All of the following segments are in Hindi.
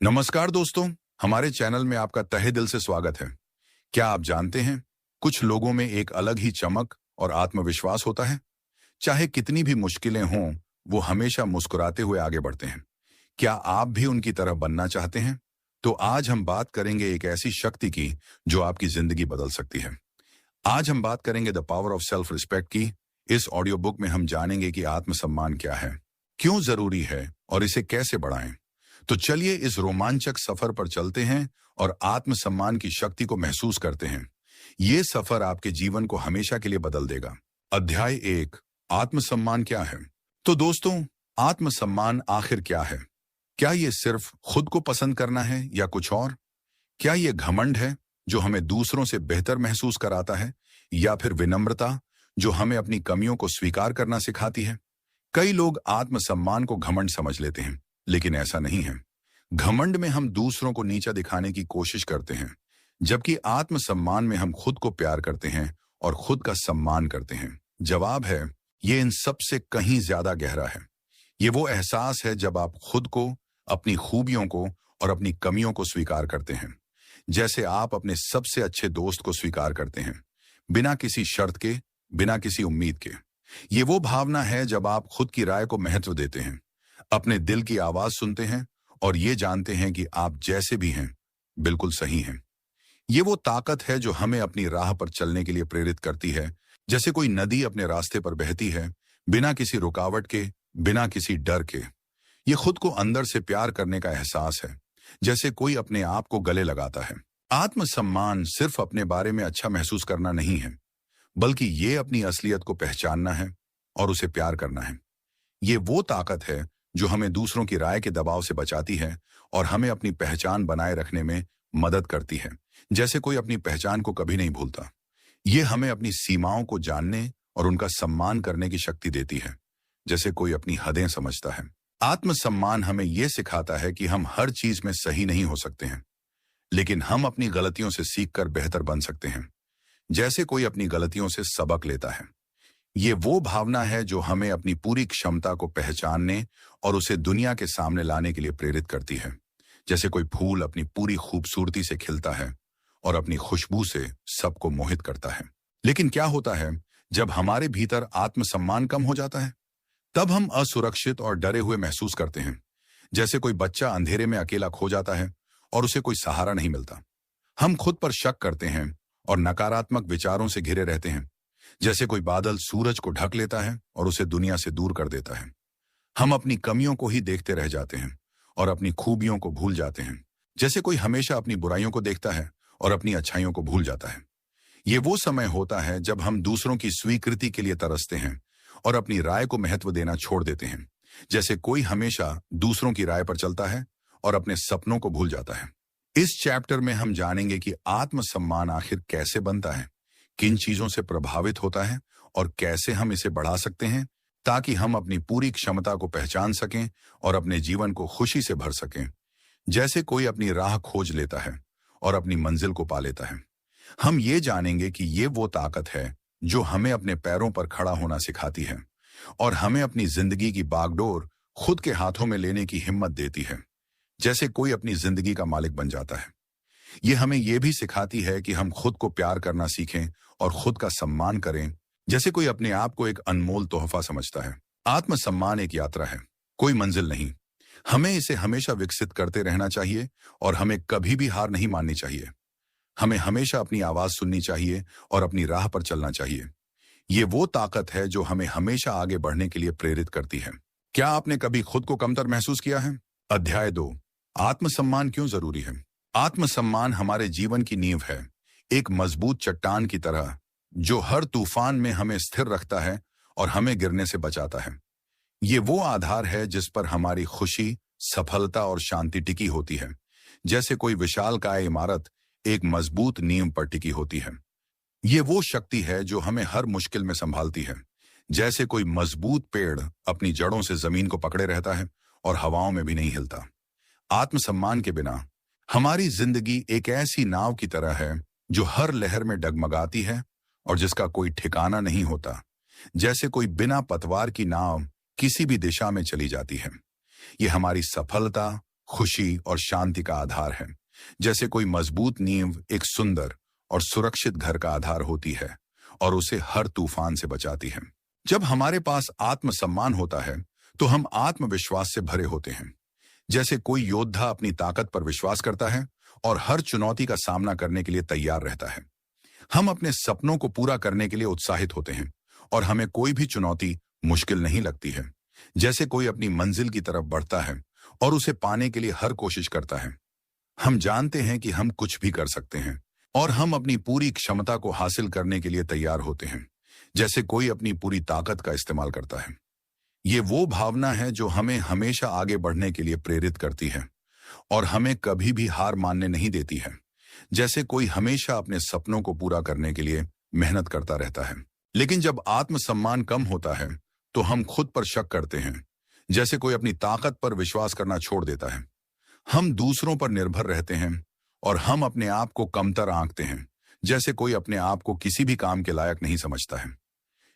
नमस्कार दोस्तों, हमारे चैनल में आपका तहे दिल से स्वागत है। क्या आप जानते हैं, कुछ लोगों में एक अलग ही चमक और आत्मविश्वास होता है। चाहे कितनी भी मुश्किलें हों, वो हमेशा मुस्कुराते हुए आगे बढ़ते हैं। क्या आप भी उनकी तरह बनना चाहते हैं? तो आज हम बात करेंगे एक ऐसी शक्ति की जो आपकी जिंदगी बदल सकती है। आज हम बात करेंगे the power of self respect की। इस ऑडियो बुक में हम जानेंगे कि आत्मसम्मान क्या है, क्यों जरूरी है और इसे कैसे बढ़ाएं। तो चलिए इस रोमांचक सफर पर चलते हैं और आत्मसम्मान की शक्ति को महसूस करते हैं। ये सफर आपके जीवन को हमेशा के लिए बदल देगा। अध्याय 1, आत्मसम्मान क्या है। तो दोस्तों, आत्मसम्मान आखिर क्या है? क्या ये सिर्फ खुद को पसंद करना है या कुछ और? क्या ये घमंड है जो हमें दूसरों से बेहतर महसूस कराता है, या फिर विनम्रता जो हमें अपनी कमियों को स्वीकार करना सिखाती है? कई लोग आत्मसम्मान को घमंड समझ लेते हैं, लेकिन ऐसा नहीं है। घमंड में हम दूसरों को नीचा दिखाने की कोशिश करते हैं, जबकि आत्मसम्मान में हम खुद को प्यार करते हैं और खुद का सम्मान करते हैं। जवाब है, ये इन सब से कहीं ज्यादा गहरा है। ये वो एहसास है जब आप खुद को, अपनी खूबियों को और अपनी कमियों को स्वीकार करते हैं, जैसे आप अपने सबसे अच्छे दोस्त को स्वीकार करते हैं, बिना किसी शर्त के, बिना किसी उम्मीद के। ये वो भावना है जब आप खुद की राय को महत्व देते हैं, अपने दिल की आवाज सुनते हैं और ये जानते हैं कि आप जैसे भी हैं बिल्कुल सही हैं। ये वो ताकत है जो हमें अपनी राह पर चलने के लिए प्रेरित करती है, जैसे कोई नदी अपने रास्ते पर बहती है, बिना किसी रुकावट के, बिना किसी डर के। ये खुद को अंदर से प्यार करने का एहसास है, जैसे कोई अपने आप को गले लगाता है। आत्मसम्मान सिर्फ अपने बारे में अच्छा महसूस करना नहीं है, बल्कि ये अपनी असलियत को पहचानना है और उसे प्यार करना है। ये वो ताकत है जो हमें दूसरों की राय के दबाव से बचाती है और हमें अपनी पहचान बनाए रखने में मदद करती है, जैसे कोई अपनी पहचान को कभी नहीं भूलता। ये हमें अपनी सीमाओं को जानने और उनका सम्मान करने की शक्ति देती है, जैसे कोई अपनी हदें समझता है। आत्मसम्मान हमें यह सिखाता है कि हम हर चीज में सही नहीं हो सकते हैं, लेकिन हम अपनी गलतियों से सीखकर बेहतर बन सकते हैं, जैसे कोई अपनी गलतियों से सबक लेता है। ये वो भावना है जो हमें अपनी पूरी क्षमता को पहचानने और उसे दुनिया के सामने लाने के लिए प्रेरित करती है, जैसे कोई फूल अपनी पूरी खूबसूरती से खिलता है और अपनी खुशबू से सबको मोहित करता है। लेकिन क्या होता है जब हमारे भीतर आत्मसम्मान कम हो जाता है? तब हम असुरक्षित और डरे हुए महसूस करते हैं, जैसे कोई बच्चा अंधेरे में अकेला खो जाता है और उसे कोई सहारा नहीं मिलता। हम खुद पर शक करते हैं और नकारात्मक विचारों से घिरे रहते हैं, जैसे कोई बादल सूरज को ढक लेता है और उसे दुनिया से दूर कर देता है। हम अपनी कमियों को ही देखते रह जाते हैं और अपनी खूबियों को भूल जाते हैं, जैसे कोई हमेशा अपनी बुराइयों को देखता है और अपनी अच्छाइयों को भूल जाता है। ये वो समय होता है जब हम दूसरों की स्वीकृति के लिए तरसते हैं और अपनी राय को महत्व देना छोड़ देते हैं, जैसे कोई हमेशा दूसरों की राय पर चलता है और अपने सपनों को भूल जाता है। इस चैप्टर में हम जानेंगे कि आत्मसम्मान आखिर कैसे बनता है, किन चीजों से प्रभावित होता है और कैसे हम इसे बढ़ा सकते हैं, ताकि हम अपनी पूरी क्षमता को पहचान सकें और अपने जीवन को खुशी से भर सकें, जैसे कोई अपनी राह खोज लेता है और अपनी मंजिल को पा लेता है। हम ये जानेंगे कि ये वो ताकत है जो हमें अपने पैरों पर खड़ा होना सिखाती है और हमें अपनी जिंदगी की बागडोर खुद के हाथों में लेने की हिम्मत देती है, जैसे कोई अपनी जिंदगी का मालिक बन जाता है। ये हमें यह भी सिखाती है कि हम खुद को प्यार करना सीखें और खुद का सम्मान करें, जैसे कोई अपने आप को एक अनमोल तोहफा समझता है। आत्मसम्मान एक यात्रा है, कोई मंजिल नहीं। हमें इसे हमेशा विकसित करते रहना चाहिए और हमें कभी भी हार नहीं माननी चाहिए। हमें हमेशा अपनी आवाज सुननी चाहिए और अपनी राह पर चलना चाहिए। ये वो ताकत है जो हमें हमेशा आगे बढ़ने के लिए प्रेरित करती है। क्या आपने कभी खुद को कमतर महसूस किया है? अध्याय 2, आत्मसम्मान क्यों जरूरी है। आत्मसम्मान हमारे जीवन की नींव है, एक मजबूत चट्टान की तरह जो हर तूफान में हमें स्थिर रखता है और हमें गिरने से बचाता है। ये वो आधार है जिस पर हमारी खुशी, सफलता और शांति टिकी होती है, जैसे कोई विशालकाय इमारत एक मजबूत नींव पर टिकी होती है। ये वो शक्ति है जो हमें हर मुश्किल में संभालती है, जैसे कोई मजबूत पेड़ अपनी जड़ों से जमीन को पकड़े रहता है और हवाओं में भी नहीं हिलता। आत्मसम्मान के बिना हमारी जिंदगी एक ऐसी नाव की तरह है जो हर लहर में डगमगाती है और जिसका कोई ठिकाना नहीं होता, जैसे कोई बिना पतवार की नाव किसी भी दिशा में चली जाती है। ये हमारी सफलता, खुशी और शांति का आधार है। जैसे कोई मजबूत नींव एक सुंदर और सुरक्षित घर का आधार होती है और उसे हर तूफान से बचाती है। जब हमारे पास आत्मसम्मान होता है तो हम आत्मविश्वास से भरे होते हैं। जैसे कोई योद्धा अपनी ताकत पर विश्वास करता है और हर चुनौती का सामना करने के लिए तैयार रहता है। हम अपने सपनों को पूरा करने के लिए उत्साहित होते हैं और हमें कोई भी चुनौती मुश्किल नहीं लगती है। जैसे कोई अपनी मंजिल की तरफ बढ़ता है और उसे पाने के लिए हर कोशिश करता है। हम जानते हैं कि हम कुछ भी कर सकते हैं और हम अपनी पूरी क्षमता को हासिल करने के लिए तैयार होते हैं। जैसे कोई अपनी पूरी ताकत का इस्तेमाल करता है। ये वो भावना है जो हमें हमेशा आगे बढ़ने के लिए प्रेरित करती है और हमें कभी भी हार मानने नहीं देती है। जैसे कोई हमेशा अपने सपनों को पूरा करने के लिए मेहनत करता रहता है। लेकिन जब आत्मसम्मान कम होता है तो हम खुद पर शक करते हैं। जैसे कोई अपनी ताकत पर विश्वास करना छोड़ देता है। हम दूसरों पर निर्भर रहते हैं और हम अपने आप को कमतर आंकते हैं। जैसे कोई अपने आप को किसी भी काम के लायक नहीं समझता है।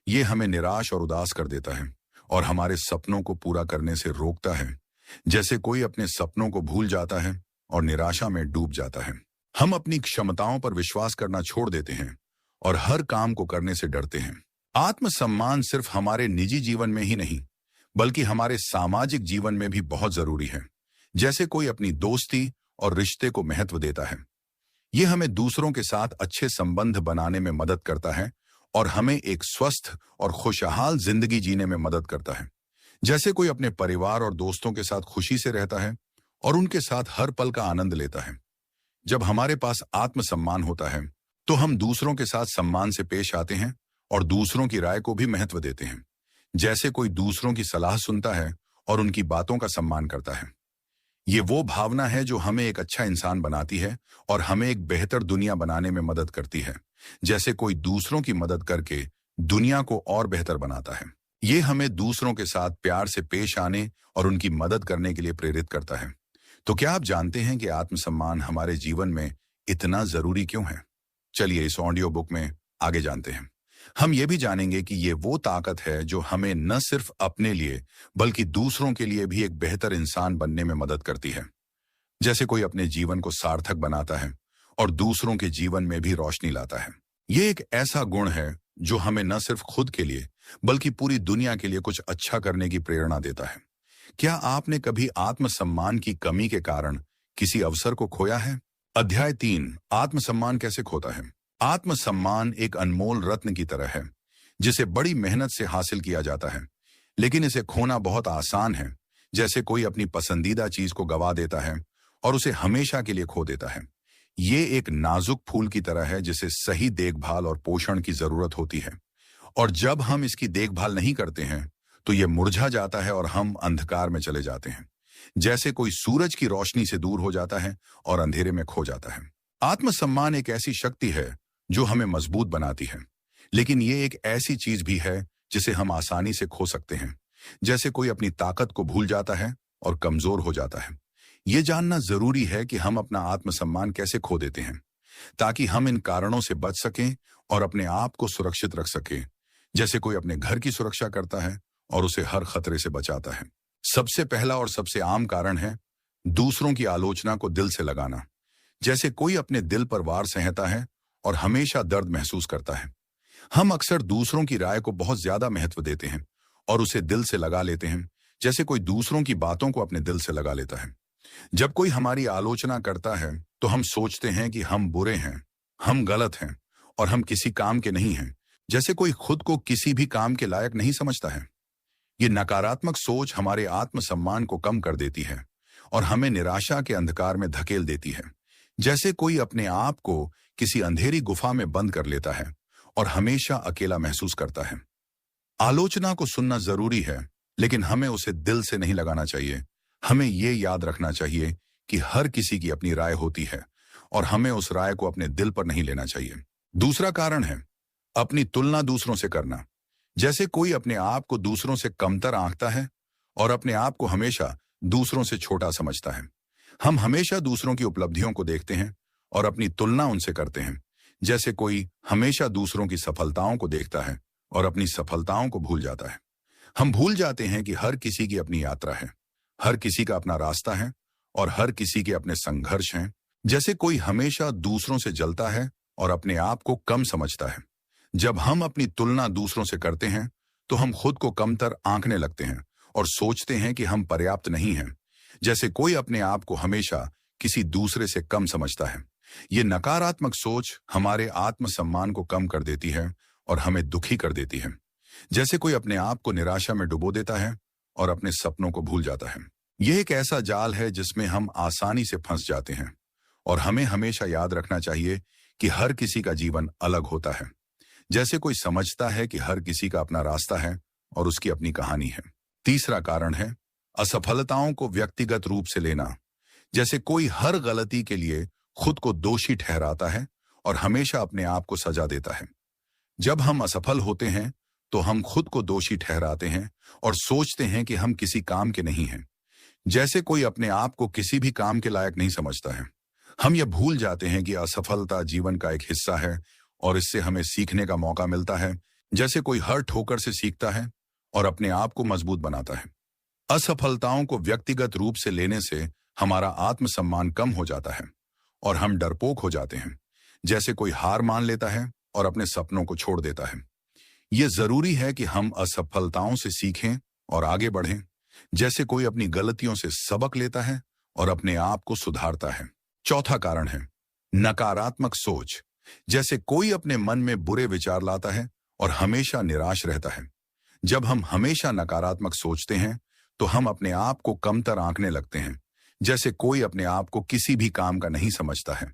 ये हमें निराश और उदास कर देता है और हमारे सपनों को पूरा करने से रोकता है। जैसे कोई अपने सपनों को भूल जाता है और निराशा में डूब जाता है। हम अपनी क्षमताओं पर विश्वास करना छोड़ देते हैं और हर काम को करने से डरते हैं। आत्मसम्मान सिर्फ हमारे निजी जीवन में ही नहीं, बल्कि हमारे सामाजिक जीवन में भी बहुत जरूरी है। जैसे कोई अपनी दोस्ती और रिश्ते को महत्व देता है। ये हमें दूसरों के साथ अच्छे संबंध बनाने में मदद करता है और हमें एक स्वस्थ और खुशहाल जिंदगी जीने में मदद करता है। जैसे कोई अपने परिवार और दोस्तों के साथ खुशी से रहता है और उनके साथ हर पल का आनंद लेता है। जब हमारे पास आत्मसम्मान होता है तो हम दूसरों के साथ सम्मान से पेश आते हैं और दूसरों की राय को भी महत्व देते हैं। जैसे कोई दूसरों की सलाह सुनता है और उनकी बातों का सम्मान करता है। ये वो भावना है जो हमें एक अच्छा इंसान बनाती है और हमें एक बेहतर दुनिया बनाने में मदद करती है। जैसे कोई दूसरों की मदद करके दुनिया को और बेहतर बनाता है। ये हमें दूसरों के साथ प्यार से पेश आने और उनकी मदद करने के लिए प्रेरित करता है। तो क्या आप जानते हैं कि आत्मसम्मान हमारे जीवन में इतना जरूरी क्यों है? चलिए इस ऑडियो बुक में आगे जानते हैं। हम ये भी जानेंगे कि ये वो ताकत है जो हमें न सिर्फ अपने लिए बल्कि दूसरों के लिए भी एक बेहतर इंसान बनने में मदद करती है। जैसे कोई अपने जीवन को सार्थक बनाता है और दूसरों के जीवन में भी रोशनी लाता है। ये एक ऐसा गुण है जो हमें न सिर्फ खुद के लिए बल्कि पूरी दुनिया के लिए कुछ अच्छा करने की प्रेरणा देता है। क्या आपने कभी आत्मसम्मान की कमी के कारण किसी अवसर को खोया है? अध्याय 3, आत्मसम्मान कैसे खोता है। आत्मसम्मान एक अनमोल रत्न की तरह है जिसे बड़ी मेहनत से हासिल किया जाता है, लेकिन इसे खोना बहुत आसान है। जैसे कोई अपनी पसंदीदा चीज को गवा देता है और उसे हमेशा के लिए खो देता है। ये एक नाजुक फूल की तरह है जिसे सही देखभाल और पोषण की जरूरत होती है, और जब हम इसकी देखभाल नहीं करते हैं तो ये मुरझा जाता है और हम अंधकार में चले जाते हैं। जैसे कोई सूरज की रोशनी से दूर हो जाता है और अंधेरे में खो जाता है। आत्मसम्मान एक ऐसी शक्ति है जो हमें मजबूत बनाती है, लेकिन ये एक ऐसी चीज भी है जिसे हम आसानी से खो सकते हैं। जैसे कोई अपनी ताकत को भूल जाता है और कमजोर हो जाता है। ये जानना जरूरी है कि हम अपना आत्मसम्मान कैसे खो देते हैं, ताकि हम इन कारणों से बच सकें और अपने आप को सुरक्षित रख सकें। जैसे कोई अपने घर की सुरक्षा करता है और उसे हर खतरे से बचाता है। सबसे पहला और सबसे आम कारण है दूसरों की आलोचना को दिल से लगाना। जैसे कोई अपने दिल पर वार सहता है और हमेशा दर्द महसूस करता है। हम अक्सर दूसरों की राय को बहुत ज्यादा महत्व देते हैं और उसे दिल से लगा लेते हैं, जैसे कोई दूसरों की बातों को अपने दिल से लगा लेता है। जब कोई हमारी आलोचना करता है तो हम सोचते हैं कि हम बुरे हैं, हम गलत हैं और हम किसी काम के नहीं हैं। जैसे कोई खुद को किसी भी काम के लायक नहीं समझता है। ये नकारात्मक सोच हमारे आत्मसम्मान को कम कर देती है और हमें निराशा के अंधकार में धकेल देती है। जैसे कोई अपने आप को किसी अंधेरी गुफा में बंद कर लेता है और हमेशा अकेला महसूस करता है। आलोचना को सुनना जरूरी है, लेकिन हमें उसे दिल से नहीं लगाना चाहिए। हमें ये याद रखना चाहिए कि हर किसी की अपनी राय होती है और हमें उस राय को अपने दिल पर नहीं लेना चाहिए। दूसरा कारण है अपनी तुलना दूसरों से करना। जैसे कोई अपने आप को दूसरों से कमतर आंकता है और अपने आप को हमेशा दूसरों से छोटा समझता है। हम हमेशा दूसरों की उपलब्धियों को देखते हैं और अपनी तुलना उनसे करते हैं। जैसे कोई हमेशा दूसरों की सफलताओं को देखता है और अपनी सफलताओं को भूल जाता है। हम भूल जाते हैं कि हर किसी की अपनी यात्रा है, हर किसी का अपना रास्ता है और हर किसी के अपने संघर्ष हैं। जैसे कोई हमेशा दूसरों से जलता है और अपने आप को कम समझता है। जब हम अपनी तुलना दूसरों से करते हैं तो हम खुद को कमतर आंकने लगते हैं और सोचते हैं कि हम पर्याप्त नहीं हैं। जैसे कोई अपने आप को हमेशा किसी दूसरे से कम समझता है। ये नकारात्मक सोच हमारे आत्मसम्मान को कम कर देती है और हमें दुखी कर देती है। जैसे कोई अपने आप को निराशा में डुबो देता है और अपने सपनों को भूल जाता है। यह एक ऐसा जाल है जिसमें हम आसानी से फंस जाते हैं और हमें हमेशा याद रखना चाहिए कि हर किसी का जीवन अलग होता है। जैसे कोई समझता है कि हर किसी का अपना रास्ता है और उसकी अपनी कहानी है। तीसरा कारण है असफलताओं को व्यक्तिगत रूप से लेना। जैसे कोई हर गलती के लिए खुद को दोषी ठहराता है और हमेशा अपने आप को सजा देता है। जब हम असफल होते हैं तो हम खुद को दोषी ठहराते हैं और सोचते हैं कि हम किसी काम के नहीं हैं। जैसे कोई अपने आप को किसी भी काम के लायक नहीं समझता है। हम यह भूल जाते हैं कि असफलता जीवन का एक हिस्सा है और इससे हमें सीखने का मौका मिलता है। जैसे कोई हर ठोकर से सीखता है और अपने आप को मजबूत बनाता है। असफलताओं को व्यक्तिगत रूप से लेने से हमारा आत्मसम्मान कम हो जाता है और हम डरपोक हो जाते हैं। जैसे कोई हार मान लेता है और अपने सपनों को छोड़ देता है। यह जरूरी है कि हम असफलताओं से सीखें और आगे बढ़ें। जैसे कोई अपनी गलतियों से सबक लेता है और अपने आप को सुधारता है। चौथा कारण है नकारात्मक सोच। जैसे कोई अपने मन में बुरे विचार लाता है और हमेशा निराश रहता है। जब हम हमेशा नकारात्मक सोचते हैं तो हम अपने आप को कमतर आंकने लगते हैं। जैसे कोई अपने आप को किसी भी काम का नहीं समझता है।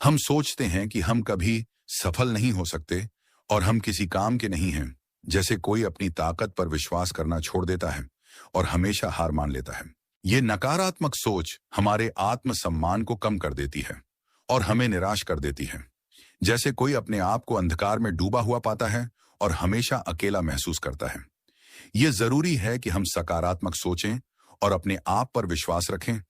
हम सोचते हैं कि हम कभी सफल नहीं हो सकते और हम किसी काम के नहीं हैं। जैसे कोई अपनी ताकत पर विश्वास करना छोड़ देता है और हमेशा हार मान लेता है। ये नकारात्मक सोच हमारे आत्मसम्मान को कम कर देती है और हमें निराश कर देती है। जैसे कोई अपने आप को अंधकार में डूबा हुआ पाता है और हमेशा अकेला महसूस करता है। यह जरूरी है कि हम सकारात्मक सोचें और अपने आप पर विश्वास रखें।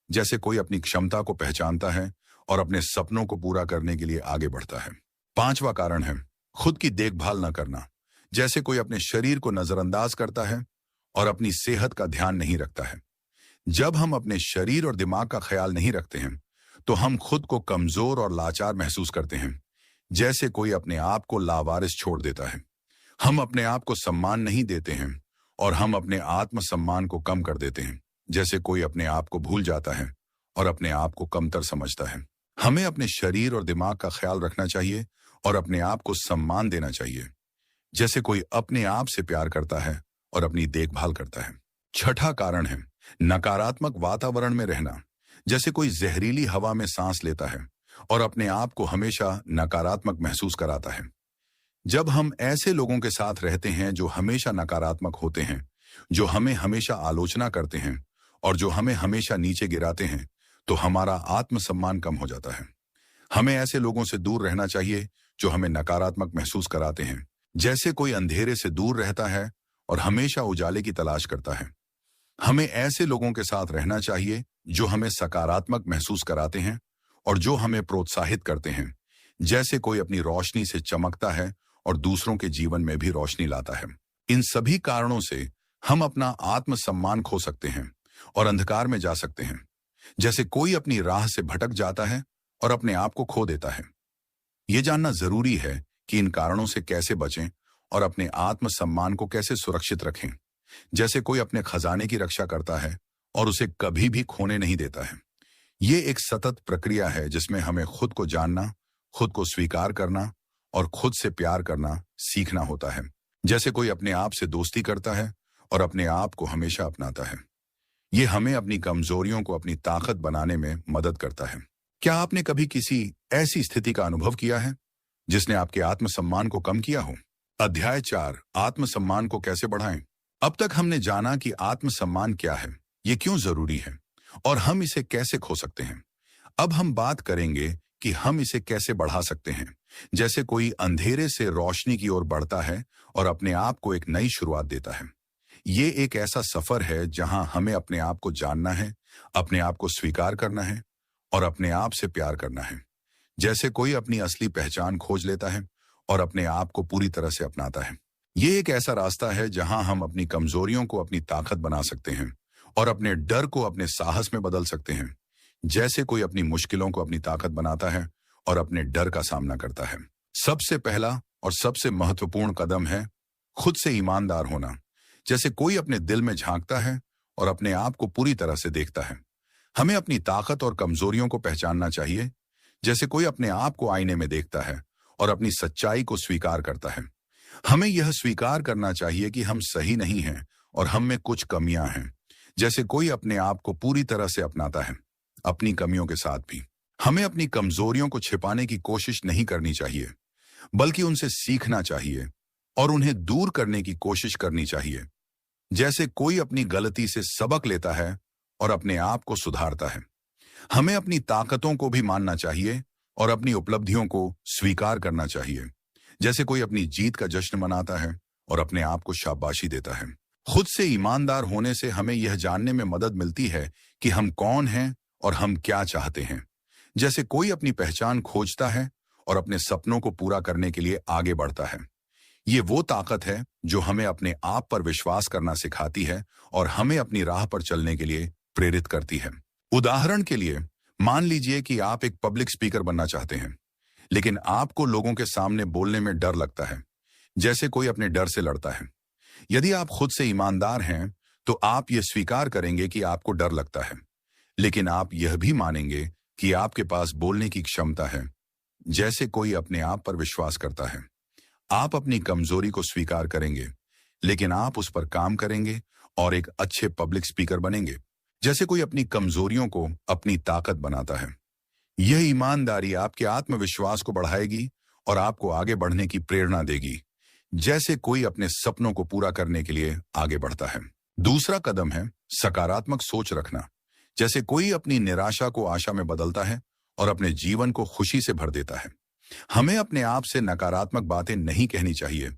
जैसे कोई अपनी क्षमता को पहचानता है और अपने सपनों को पूरा करने के लिए आगे बढ़ता है। पांचवा कारण है खुद की देखभाल न करना। जैसे कोई अपने शरीर को नजरअंदाज करता है और अपनी सेहत का ध्यान नहीं रखता है। जब हम अपने शरीर और दिमाग का ख्याल नहीं रखते हैं तो हम खुद को कमजोर और लाचार महसूस करते हैं। जैसे कोई अपने आप को लावारिस छोड़ देता है। हम अपने आप को सम्मान नहीं देते हैं और हम अपने आत्मसम्मान को कम कर देते हैं। जैसे कोई अपने आप को भूल जाता है और अपने आप को कमतर समझता है। हमें अपने शरीर और दिमाग का ख्याल रखना चाहिए और अपने आप को सम्मान देना चाहिए। जैसे कोई अपने आप से प्यार करता है और अपनी देखभाल करता है। छठा कारण है नकारात्मक वातावरण में रहना। जैसे कोई जहरीली हवा में सांस लेता है और अपने आप को हमेशा नकारात्मक महसूस कराता है। जब हम ऐसे लोगों के साथ रहते हैं जो हमेशा नकारात्मक होते हैं, जो हमें हमेशा आलोचना करते हैं और जो हमें हमेशा नीचे गिराते हैं, तो हमारा आत्मसम्मान कम हो जाता है। हमें ऐसे लोगों से दूर रहना चाहिए जो हमें नकारात्मक महसूस कराते हैं। जैसे कोई अंधेरे से दूर रहता है और हमेशा उजाले की तलाश करता है। हमें ऐसे लोगों के साथ रहना चाहिए जो हमें सकारात्मक महसूस कराते हैं और जो हमें प्रोत्साहित करते हैं। जैसे कोई अपनी रोशनी से चमकता है और दूसरों के जीवन में भी रोशनी लाता है। इन सभी कारणों से हम अपना आत्मसम्मान खो सकते हैं और अंधकार में जा सकते हैं। जैसे कोई अपनी राह से भटक जाता है और अपने आप को खो देता है। यह जानना जरूरी है कि इन कारणों से कैसे बचें और अपने आत्मसम्मान को कैसे सुरक्षित रखें। जैसे कोई अपने खजाने की रक्षा करता है और उसे कभी भी खोने नहीं देता है। ये एक सतत प्रक्रिया है जिसमें हमें खुद को जानना, खुद को स्वीकार करना और खुद से प्यार करना सीखना होता है। जैसे कोई अपने आप से दोस्ती करता है और अपने आप को हमेशा अपनाता है। ये हमें अपनी कमजोरियों को अपनी ताकत बनाने में मदद करता है। क्या आपने कभी किसी ऐसी स्थिति का अनुभव किया है जिसने आपके आत्मसम्मान को कम किया हो? अध्याय 4 आत्मसम्मान को कैसे बढ़ाएं। अब तक हमने जाना कि आत्मसम्मान क्या है, ये क्यों जरूरी है और हम इसे कैसे खो सकते हैं। अब हम बात करेंगे कि हम इसे कैसे बढ़ा सकते हैं। जैसे कोई अंधेरे से रोशनी की ओर बढ़ता है और अपने आप को एक नई शुरुआत देता है। ये एक ऐसा सफर है जहां हमें अपने आप को जानना है, अपने आप को स्वीकार करना है और अपने आप से प्यार करना है। जैसे कोई अपनी असली पहचान खोज लेता है और अपने आप को पूरी तरह से अपनाता है। ये एक ऐसा रास्ता है जहां हम अपनी कमजोरियों को अपनी ताकत बना सकते हैं और अपने डर को अपने साहस में बदल सकते हैं। जैसे कोई अपनी मुश्किलों को अपनी ताकत बनाता है और अपने डर का सामना करता है। सबसे पहला और सबसे महत्वपूर्ण कदम है खुद से ईमानदार होना। जैसे कोई अपने दिल में झांकता है और अपने आप को पूरी तरह से देखता है। हमें अपनी ताकत और कमजोरियों को पहचानना चाहिए। जैसे कोई अपने आप को आईने में देखता है और अपनी सच्चाई को स्वीकार करता है। हमें यह स्वीकार करना चाहिए कि हम सही नहीं हैं और हम में कुछ कमियां हैं। जैसे कोई अपने आप को पूरी तरह से अपनाता है, अपनी कमियों के साथ भी। हमें अपनी कमजोरियों को छिपाने की कोशिश नहीं करनी चाहिए, बल्कि उनसे सीखना चाहिए और उन्हें दूर करने की कोशिश करनी चाहिए। जैसे कोई अपनी गलती से सबक लेता है और अपने आप को सुधारता है। हमें अपनी ताकतों को भी मानना चाहिए और अपनी उपलब्धियों को स्वीकार करना चाहिए। जैसे कोई अपनी जीत का जश्न मनाता है और अपने आप को शाबाशी देता है। खुद से ईमानदार होने से हमें यह जानने में मदद मिलती है कि हम कौन हैं और हम क्या चाहते हैं। जैसे कोई अपनी पहचान खोजता है और अपने सपनों को पूरा करने के लिए आगे बढ़ता है। ये वो ताकत है जो हमें अपने आप पर विश्वास करना सिखाती है और हमें अपनी राह पर चलने के लिए प्रेरित करती है। उदाहरण के लिए, मान लीजिए कि आप एक पब्लिक स्पीकर बनना चाहते हैं, लेकिन आपको लोगों के सामने बोलने में डर लगता है। जैसे कोई अपने डर से लड़ता है। यदि आप खुद से ईमानदार हैं, तो आप यह स्वीकार करेंगे कि आपको डर लगता है, लेकिन आप यह भी मानेंगे कि आपके पास बोलने की क्षमता है। जैसे कोई अपने आप पर विश्वास करता है। आप अपनी कमजोरी को स्वीकार करेंगे, लेकिन आप उस पर काम करेंगे और एक अच्छे पब्लिक स्पीकर बनेंगे। जैसे कोई अपनी कमजोरियों को अपनी ताकत बनाता है। यह ईमानदारी आपके आत्मविश्वास को बढ़ाएगी और आपको आगे बढ़ने की प्रेरणा देगी। जैसे कोई अपने सपनों को पूरा करने के लिए आगे बढ़ता है। दूसरा कदम है सकारात्मक सोच रखना। जैसे कोई अपनी निराशा को आशा में बदलता है और अपने जीवन को खुशी से भर देता है। हमें अपने आप से नकारात्मक बातें नहीं कहनी चाहिए।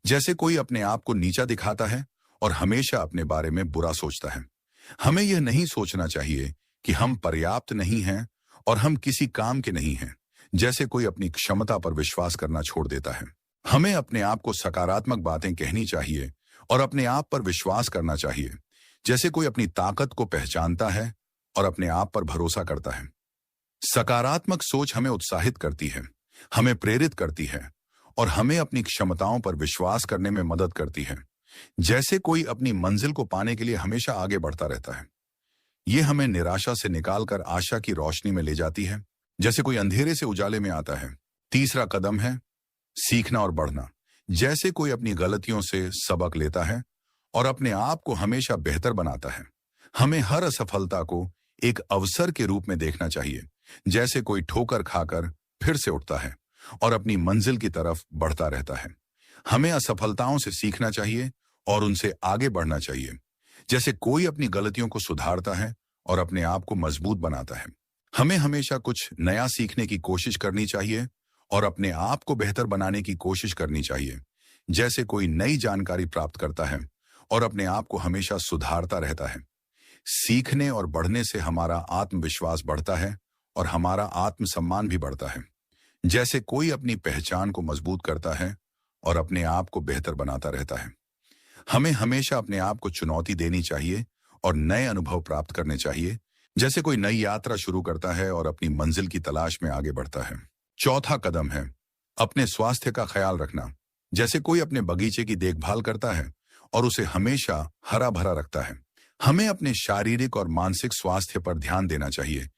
जैसे कोई अपने आप को नीचा दिखाता है और हमेशा अपने बारे में बुरा सोचता है। हमें यह नहीं सोचना चाहिए कि हम पर्याप्त नहीं हैं और हम किसी काम के नहीं हैं। जैसे कोई अपनी क्षमता पर विश्वास करना छोड़ देता है। हमें अपने आप को सकारात्मक बातें कहनी चाहिए और अपने आप पर विश्वास करना चाहिए। जैसे कोई अपनी ताकत को पहचानता है और अपने आप पर भरोसा करता है। सकारात्मक सोच हमें उत्साहित करती है, हमें प्रेरित करती है और हमें अपनी क्षमताओं पर विश्वास करने में मदद करती है। जैसे कोई अपनी मंजिल को पाने के लिए हमेशा आगे बढ़ता रहता है। यह हमें निराशा से निकालकर आशा की रोशनी में ले जाती है। जैसे कोई अंधेरे से उजाले में आता है। तीसरा कदम है सीखना और बढ़ना। जैसे कोई अपनी गलतियों से सबक लेता है और अपने आप को हमेशा बेहतर बनाता है। हमें हर असफलता को एक अवसर के रूप में देखना चाहिए। जैसे कोई ठोकर खाकर फिर से उठता है और अपनी मंजिल की तरफ बढ़ता रहता है। हमें असफलताओं से सीखना चाहिए और उनसे आगे बढ़ना चाहिए। जैसे कोई अपनी गलतियों को सुधारता है और अपने आप को मजबूत बनाता है। हमें हमेशा कुछ नया सीखने की कोशिश करनी चाहिए और अपने आप को बेहतर बनाने की कोशिश करनी चाहिए। जैसे कोई नई जानकारी प्राप्त करता है और अपने आप को हमेशा सुधारता रहता है। सीखने और बढ़ने से हमारा आत्मविश्वास बढ़ता है और हमारा आत्मसम्मान भी बढ़ता है। जैसे कोई अपनी पहचान को मजबूत करता है और अपने आप को बेहतर बनाता रहता है। हमें हमेशा अपने आप को चुनौती देनी चाहिए और नए अनुभव प्राप्त करने चाहिए। जैसे कोई नई यात्रा शुरू करता है और अपनी मंजिल की तलाश में आगे बढ़ता है। चौथा कदम है अपने स्वास्थ्य का ख्याल रखना। जैसे कोई अपने बगीचे की देखभाल करता है और उसे हमेशा हरा भरा रखता है। हमें अपने शारीरिक और मानसिक स्वास्थ्य पर ध्यान देना चाहिए।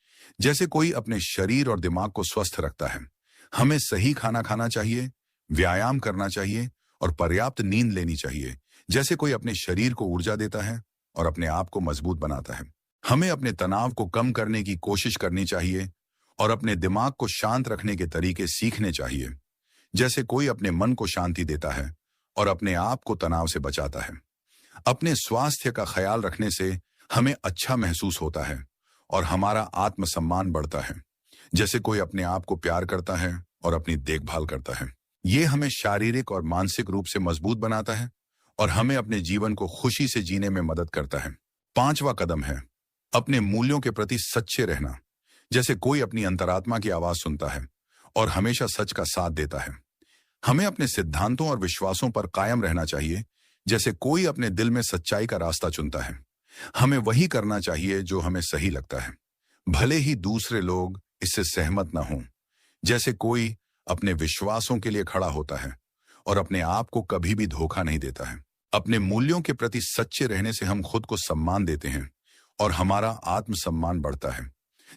जैसे कोई अपने शरीर और दिमाग को स्वस्थ रखता है। हमें सही खाना खाना चाहिए, व्यायाम करना चाहिए और पर्याप्त नींद लेनी चाहिए। जैसे कोई अपने शरीर को ऊर्जा देता है और अपने आप को मजबूत बनाता है। हमें अपने तनाव को कम करने की कोशिश करनी चाहिए और अपने दिमाग को शांत रखने के तरीके सीखने चाहिए। जैसे कोई अपने मन को शांति देता है और अपने आप को तनाव से बचाता है। अपने स्वास्थ्य का ख्याल रखने से हमें अच्छा महसूस होता है और हमारा आत्मसम्मान बढ़ता है। जैसे कोई अपने आप को प्यार करता है और अपनी देखभाल करता है। ये हमें शारीरिक और मानसिक रूप से मजबूत बनाता है और हमें अपने जीवन को खुशी से जीने में मदद करता है। पांचवा कदम है अपने मूल्यों के प्रति सच्चे रहना। जैसे कोई अपनी अंतरात्मा की आवाज सुनता है और हमेशा सच का साथ देता है। हमें अपने सिद्धांतों और विश्वासों पर कायम रहना चाहिए। जैसे कोई अपने दिल में सच्चाई का रास्ता चुनता है। हमें वही करना चाहिए जो हमें सही लगता है, भले ही दूसरे लोग इससे सहमत ना हों। जैसे कोई अपने विश्वासों के लिए खड़ा होता है और अपने आप को कभी भी धोखा नहीं देता है। अपने मूल्यों के प्रति सच्चे रहने से हम खुद को सम्मान देते हैं और हमारा आत्मसम्मान बढ़ता है।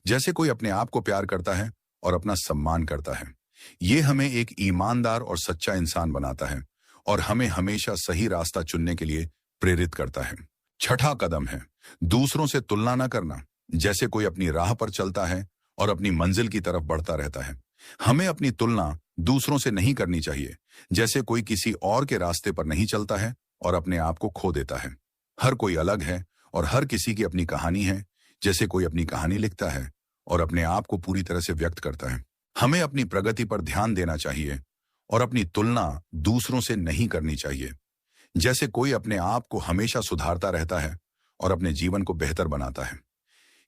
जैसे कोई अपने आप को प्यार करता है और अपना सम्मान करता है, ये हमें एक ईमानदार और सच्चा इंसान बनाता है और हमें हमेशा सही रास्ता चुनने के लिए प्रेरित करता है। छठा कदम है दूसरों से तुलना न करना। जैसे कोई अपनी राह पर चलता है और अपनी मंजिल की तरफ बढ़ता रहता है, हमें अपनी तुलना दूसरों से नहीं करनी चाहिए। जैसे कोई किसी और के रास्ते पर नहीं चलता है और अपने आप को खो देता है। हर कोई अलग है और हर किसी की अपनी कहानी है। जैसे कोई अपनी कहानी लिखता है और अपने आप को पूरी तरह से व्यक्त करता है। हमें अपनी प्रगति पर ध्यान देना चाहिए और अपनी तुलना दूसरों से नहीं करनी चाहिए। जैसे कोई अपने आप को हमेशा सुधारता रहता है और अपने जीवन को बेहतर बनाता है।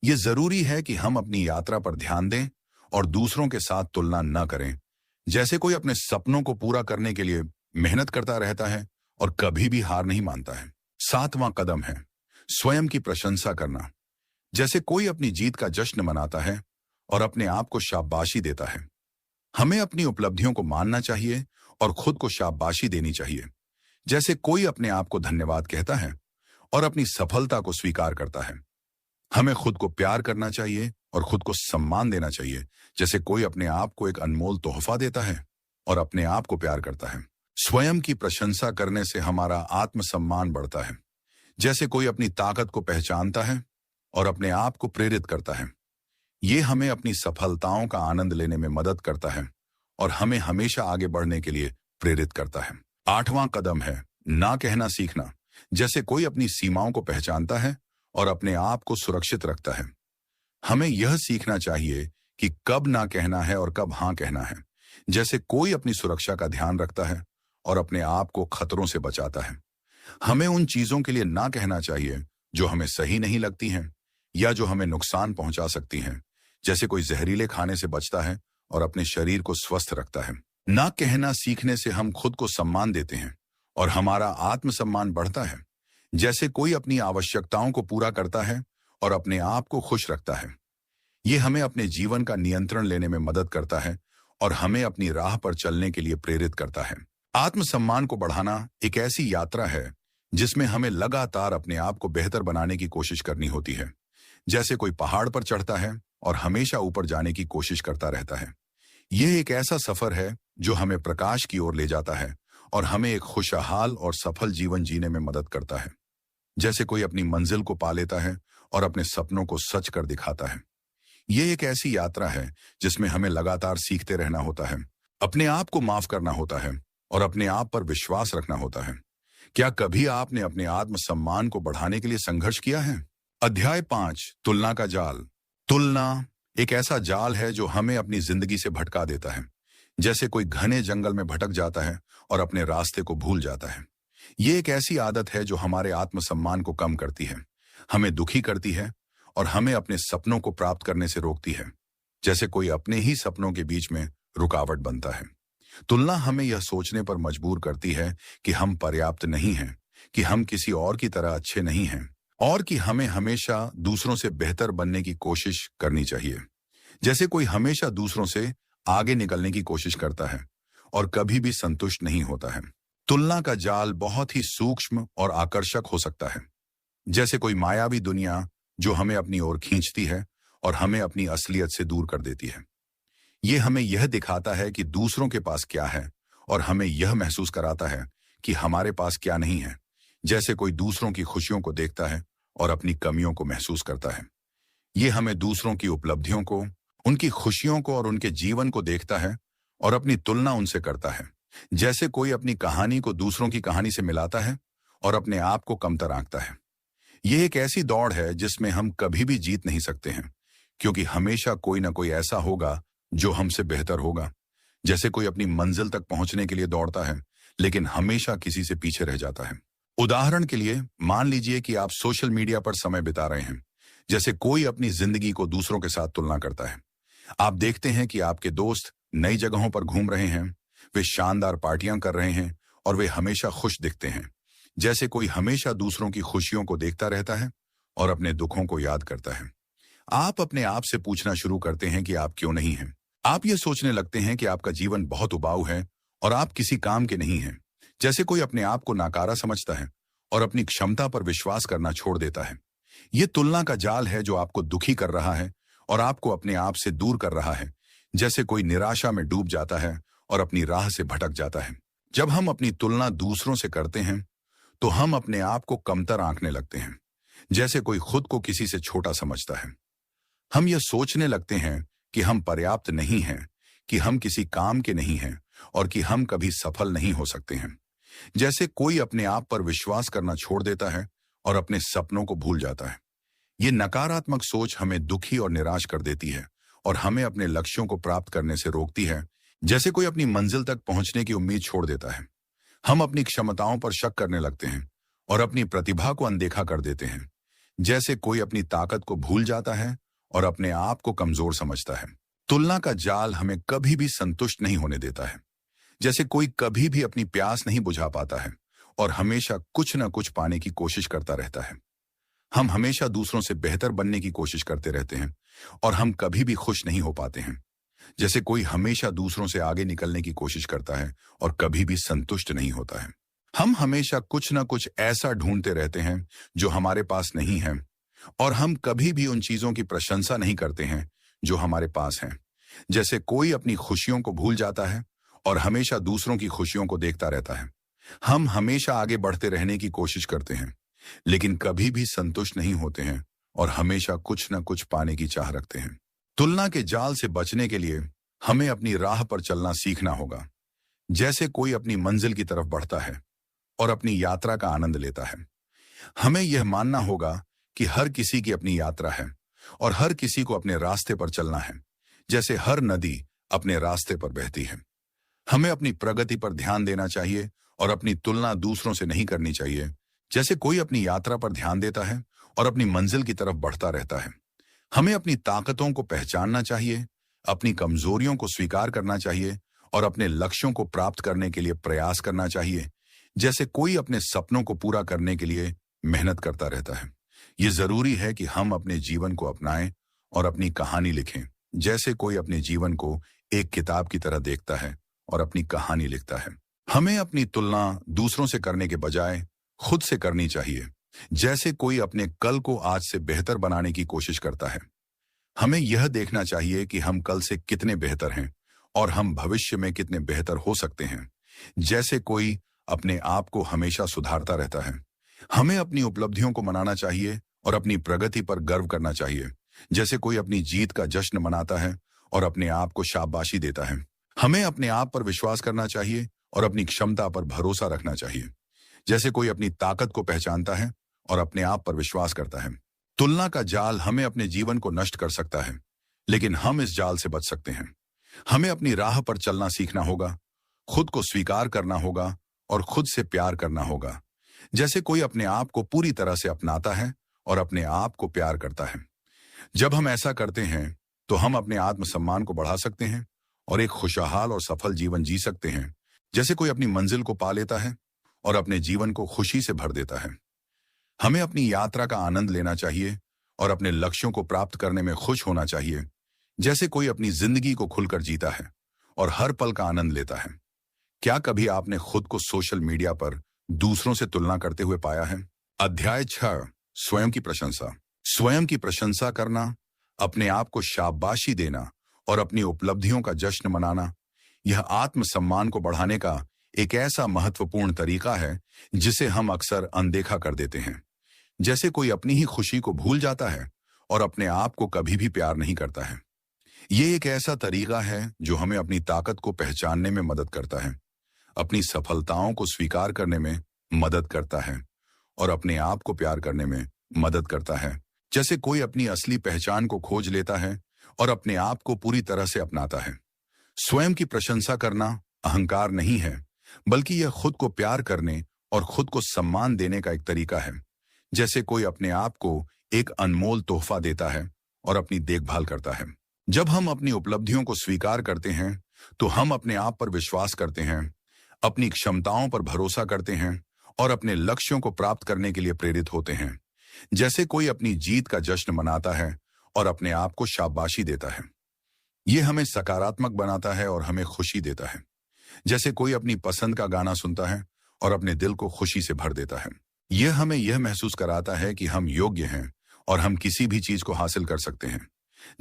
ये जरूरी है कि हम अपनी यात्रा पर ध्यान दें और दूसरों के साथ तुलना न करें। जैसे कोई अपने सपनों को पूरा करने के लिए मेहनत करता रहता है और कभी भी हार नहीं मानता है। सातवां कदम है स्वयं की प्रशंसा करना। जैसे कोई अपनी जीत का जश्न मनाता है और अपने आप को शाबाशी देता है, हमें अपनी उपलब्धियों को मानना चाहिए और खुद को शाबाशी देनी चाहिए। जैसे कोई अपने आप को धन्यवाद कहता है और अपनी सफलता को स्वीकार करता है। हमें खुद को प्यार करना चाहिए और खुद को सम्मान देना चाहिए। जैसे कोई अपने आप को एक अनमोल तोहफा देता है और अपने आप को प्यार करता है। स्वयं की प्रशंसा करने से हमारा आत्मसम्मान बढ़ता है। जैसे कोई अपनी ताकत को पहचानता है और अपने आप को प्रेरित करता है। ये हमें अपनी सफलताओं का आनंद लेने में मदद करता है और हमें हमेशा आगे बढ़ने के लिए प्रेरित करता है। आठवां कदम है ना कहना सीखना। जैसे कोई अपनी सीमाओं को पहचानता है और अपने आप को सुरक्षित रखता है। हमें यह सीखना चाहिए कि कब ना कहना है और कब हाँ कहना है। जैसे कोई अपनी सुरक्षा का ध्यान रखता है और अपने आप को खतरों से बचाता है। हमें उन चीजों के लिए ना कहना चाहिए जो हमें सही नहीं लगती हैं या जो हमें नुकसान पहुंचा सकती हैं। जैसे कोई जहरीले खाने से बचता है और अपने शरीर को स्वस्थ रखता है। ना कहना सीखने से हम खुद को सम्मान देते हैं और हमारा आत्मसम्मान बढ़ता है। जैसे कोई अपनी आवश्यकताओं को पूरा करता है और अपने आप को खुश रखता है। ये हमें अपने जीवन का नियंत्रण लेने में मदद करता है और हमें अपनी राह पर चलने के लिए प्रेरित करता है। आत्मसम्मान को बढ़ाना एक ऐसी यात्रा है जिसमें हमें लगातार अपने आप को बेहतर बनाने की कोशिश करनी होती है। जैसे कोई पहाड़ पर चढ़ता है और हमेशा ऊपर जाने की कोशिश करता रहता है। यह एक ऐसा सफर है जो हमें प्रकाश की ओर ले जाता है और हमें एक खुशहाल और सफल जीवन जीने में मदद करता है। जैसे कोई अपनी मंजिल को पा लेता है और अपने सपनों को सच कर दिखाता है। यह एक ऐसी यात्रा है जिसमें हमें लगातार सीखते रहना होता है, अपने आप को माफ करना होता है और अपने आप पर विश्वास रखना होता है। क्या कभी आपने अपने आत्मसम्मान को बढ़ाने के लिए संघर्ष किया है? अध्याय 5 तुलना का जाल। तुलना एक ऐसा जाल है जो हमें अपनी जिंदगी से भटका देता है। जैसे कोई घने जंगल में भटक जाता है और अपने रास्ते को भूल जाता है। ये एक ऐसी आदत है जो हमारे आत्मसम्मान को कम करती है, हमें दुखी करती है और हमें अपने सपनों को प्राप्त करने से रोकती है। जैसे कोई अपने ही सपनों के बीच में रुकावट बनता है। तुलना हमें यह सोचने पर मजबूर करती है कि हम पर्याप्त नहीं हैं, कि हम किसी और की तरह अच्छे नहीं हैं और कि हमें हमेशा दूसरों से बेहतर बनने की कोशिश करनी चाहिए। जैसे कोई हमेशा दूसरों से आगे निकलने की कोशिश करता है और कभी भी संतुष्ट नहीं होता है। तुलना का जाल बहुत ही सूक्ष्म और आकर्षक हो सकता है। जैसे कोई मायावी दुनिया जो हमें अपनी ओर खींचती है और हमें अपनी असलियत से दूर कर देती है। ये हमें यह दिखाता है कि दूसरों के पास क्या है और हमें यह महसूस कराता है कि हमारे पास क्या नहीं है। जैसे कोई दूसरों की खुशियों को देखता है और अपनी कमियों को महसूस करता है। ये हमें दूसरों की उपलब्धियों को, उनकी खुशियों को और उनके जीवन को देखता है और अपनी तुलना उनसे करता है। जैसे कोई अपनी कहानी को दूसरों की कहानी से मिलाता है और अपने आप को कमतर आंकता है। यह एक ऐसी दौड़ है जिसमें हम कभी भी जीत नहीं सकते हैं, क्योंकि हमेशा कोई ना कोई ऐसा होगा जो हमसे बेहतर होगा। जैसे कोई अपनी मंजिल तक पहुंचने के लिए दौड़ता है लेकिन हमेशा किसी से पीछे रह जाता है। उदाहरण के लिए मान लीजिए कि आप सोशल मीडिया पर समय बिता रहे हैं। जैसे कोई अपनी जिंदगी को दूसरों के साथ तुलना करता है। आप देखते हैं कि आपके दोस्त नई जगहों पर घूम रहे हैं, वे शानदार पार्टियां कर रहे हैं और वे हमेशा खुश दिखते हैं। जैसे कोई हमेशा दूसरों की खुशियों को देखता रहता है और अपने दुखों को याद करता है। आप अपने आप से पूछना शुरू करते हैं कि आप क्यों नहीं हैं। आप ये सोचने लगते हैं कि आपका जीवन बहुत उबाऊ है और आप किसी काम के नहीं हैं। जैसे कोई अपने आप को नाकारा समझता है और अपनी क्षमता पर विश्वास करना छोड़ देता है। ये तुलना का जाल है जो आपको दुखी कर रहा है और आपको अपने आप से दूर कर रहा है। जैसे कोई निराशा में डूब जाता है और अपनी राह से भटक जाता है। जब हम अपनी तुलना दूसरों से करते हैं तो हम अपने आप को कमतर आंकने लगते हैं, जैसे कोई खुद को किसी से छोटा समझता है। हम यह सोचने लगते हैं कि हम पर्याप्त नहीं हैं, कि हम किसी काम के नहीं हैं और कि हम कभी सफल नहीं हो सकते हैं। जैसे कोई अपने आप पर विश्वास करना छोड़ देता है और अपने सपनों को भूल जाता है। ये नकारात्मक सोच हमें दुखी और निराश कर देती है और हमें अपने लक्ष्यों को प्राप्त करने से रोकती है। जैसे कोई अपनी मंजिल तक पहुंचने की उम्मीद छोड़ देता है। हम अपनी क्षमताओं पर शक करने लगते हैं और अपनी प्रतिभा को अनदेखा कर देते हैं। जैसे कोई अपनी ताकत को भूल जाता है और अपने आप को कमजोर समझता है। तुलना का जाल हमें कभी भी संतुष्ट नहीं होने देता है। जैसे कोई कभी भी अपनी प्यास नहीं बुझा पाता है और हमेशा कुछ न कुछ पाने की कोशिश करता रहता है। हम हमेशा दूसरों से बेहतर बनने की कोशिश करते रहते हैं और हम कभी भी खुश नहीं हो पाते हैं। जैसे कोई हमेशा दूसरों से आगे निकलने की कोशिश करता है और कभी भी संतुष्ट नहीं होता है। हम हमेशा कुछ न कुछ ऐसा ढूंढते रहते हैं जो हमारे पास नहीं है और हम कभी भी उन चीजों की प्रशंसा नहीं करते हैं जो हमारे पास हैं। जैसे कोई अपनी खुशियों को भूल जाता है और हमेशा दूसरों की खुशियों को देखता रहता है। हम हमेशा आगे बढ़ते रहने की कोशिश करते हैं, लेकिन कभी भी संतुष्ट नहीं होते हैं और हमेशा कुछ न कुछ पाने की चाह रखते हैं। तुलना के जाल से बचने के लिए हमें अपनी राह पर चलना सीखना होगा। जैसे कोई अपनी मंजिल की तरफ बढ़ता है और अपनी यात्रा का आनंद लेता है। हमें यह मानना होगा कि हर किसी की अपनी यात्रा है और हर किसी को अपने रास्ते पर चलना है। जैसे हर नदी अपने रास्ते पर बहती है। हमें अपनी प्रगति पर ध्यान देना चाहिए और अपनी तुलना दूसरों से नहीं करनी चाहिए। जैसे कोई अपनी यात्रा पर ध्यान देता है और अपनी मंजिल की तरफ बढ़ता रहता है। हमें अपनी ताकतों को पहचानना चाहिए, अपनी कमजोरियों को स्वीकार करना चाहिए और अपने लक्ष्यों को प्राप्त करने के लिए प्रयास करना चाहिए। जैसे कोई अपने सपनों को पूरा करने के लिए मेहनत करता रहता है। ये जरूरी है कि हम अपने जीवन को अपनाएं और अपनी कहानी लिखें। जैसे कोई अपने जीवन को एक किताब की तरह देखता है और अपनी कहानी लिखता है। हमें अपनी तुलना दूसरों से करने के बजाय खुद से करनी चाहिए। जैसे कोई अपने कल को आज से बेहतर बनाने की कोशिश करता है। हमें यह देखना चाहिए कि हम कल से कितने बेहतर हैं और हम भविष्य में कितने बेहतर हो सकते हैं। जैसे कोई अपने आप को हमेशा सुधारता रहता है। हमें अपनी उपलब्धियों को मनाना चाहिए और अपनी प्रगति पर गर्व करना चाहिए। जैसे कोई अपनी जीत का जश्न मनाता है और अपने आप को शाबाशी देता है। हमें अपने आप पर विश्वास करना चाहिए और अपनी क्षमता पर भरोसा रखना चाहिए। जैसे कोई अपनी ताकत को पहचानता है और अपने आप पर विश्वास करता है। तुलना का जाल हमें अपने जीवन को नष्ट कर सकता है, लेकिन हम इस जाल से बच सकते हैं। हमें अपनी राह पर चलना सीखना होगा, खुद को स्वीकार करना होगा और खुद से प्यार करना होगा। जैसे कोई अपने आप को पूरी तरह से अपनाता है और अपने आप को प्यार करता है। जब हम ऐसा करते हैं तो हम अपने आत्मसम्मान को बढ़ा सकते हैं और एक खुशहाल और सफल जीवन जी सकते हैं। जैसे कोई अपनी मंजिल को पा लेता है और अपने जीवन को खुशी से भर देता है। हमें अपनी यात्रा का आनंद लेना चाहिए और अपने लक्ष्यों को प्राप्त करने में खुश होना चाहिए। जैसे कोई अपनी जिंदगी को खुलकर जीता है और हर पल का आनंद लेता है। क्या कभी आपने खुद को सोशल मीडिया पर दूसरों से तुलना करते हुए पाया है? अध्याय 6, स्वयं की प्रशंसा। स्वयं की प्रशंसा करना, अपने आप को शाबाशी देना और अपनी उपलब्धियों का जश्न मनाना, यह आत्मसम्मान को बढ़ाने का एक ऐसा महत्वपूर्ण तरीका है जिसे हम अक्सर अनदेखा कर देते हैं। जैसे कोई अपनी ही खुशी को भूल जाता है और अपने आप को कभी भी प्यार नहीं करता है। ये एक ऐसा तरीका है जो हमें अपनी ताकत को पहचानने में मदद करता है, अपनी सफलताओं को स्वीकार करने में मदद करता है और अपने आप को प्यार करने में मदद करता है। जैसे कोई अपनी असली पहचान को खोज लेता है और अपने आप को पूरी तरह से अपनाता है। स्वयं की प्रशंसा करना अहंकार नहीं है, बल्कि यह खुद को प्यार करने और खुद को सम्मान देने का एक तरीका है। जैसे कोई अपने आप को एक अनमोल तोहफा देता है और अपनी देखभाल करता है। जब हम अपनी उपलब्धियों को स्वीकार करते हैं तो हम अपने आप पर विश्वास करते हैं, अपनी क्षमताओं पर भरोसा करते हैं और अपने लक्ष्यों को प्राप्त करने के लिए प्रेरित होते हैं। जैसे कोई अपनी जीत का जश्न मनाता है और अपने आप को शाबाशी देता है। ये हमें सकारात्मक बनाता है और हमें खुशी देता है। जैसे कोई अपनी पसंद का गाना सुनता है और अपने दिल को खुशी से भर देता है। यह हमें यह महसूस कराता है कि हम योग्य हैं और हम किसी भी चीज को हासिल कर सकते हैं।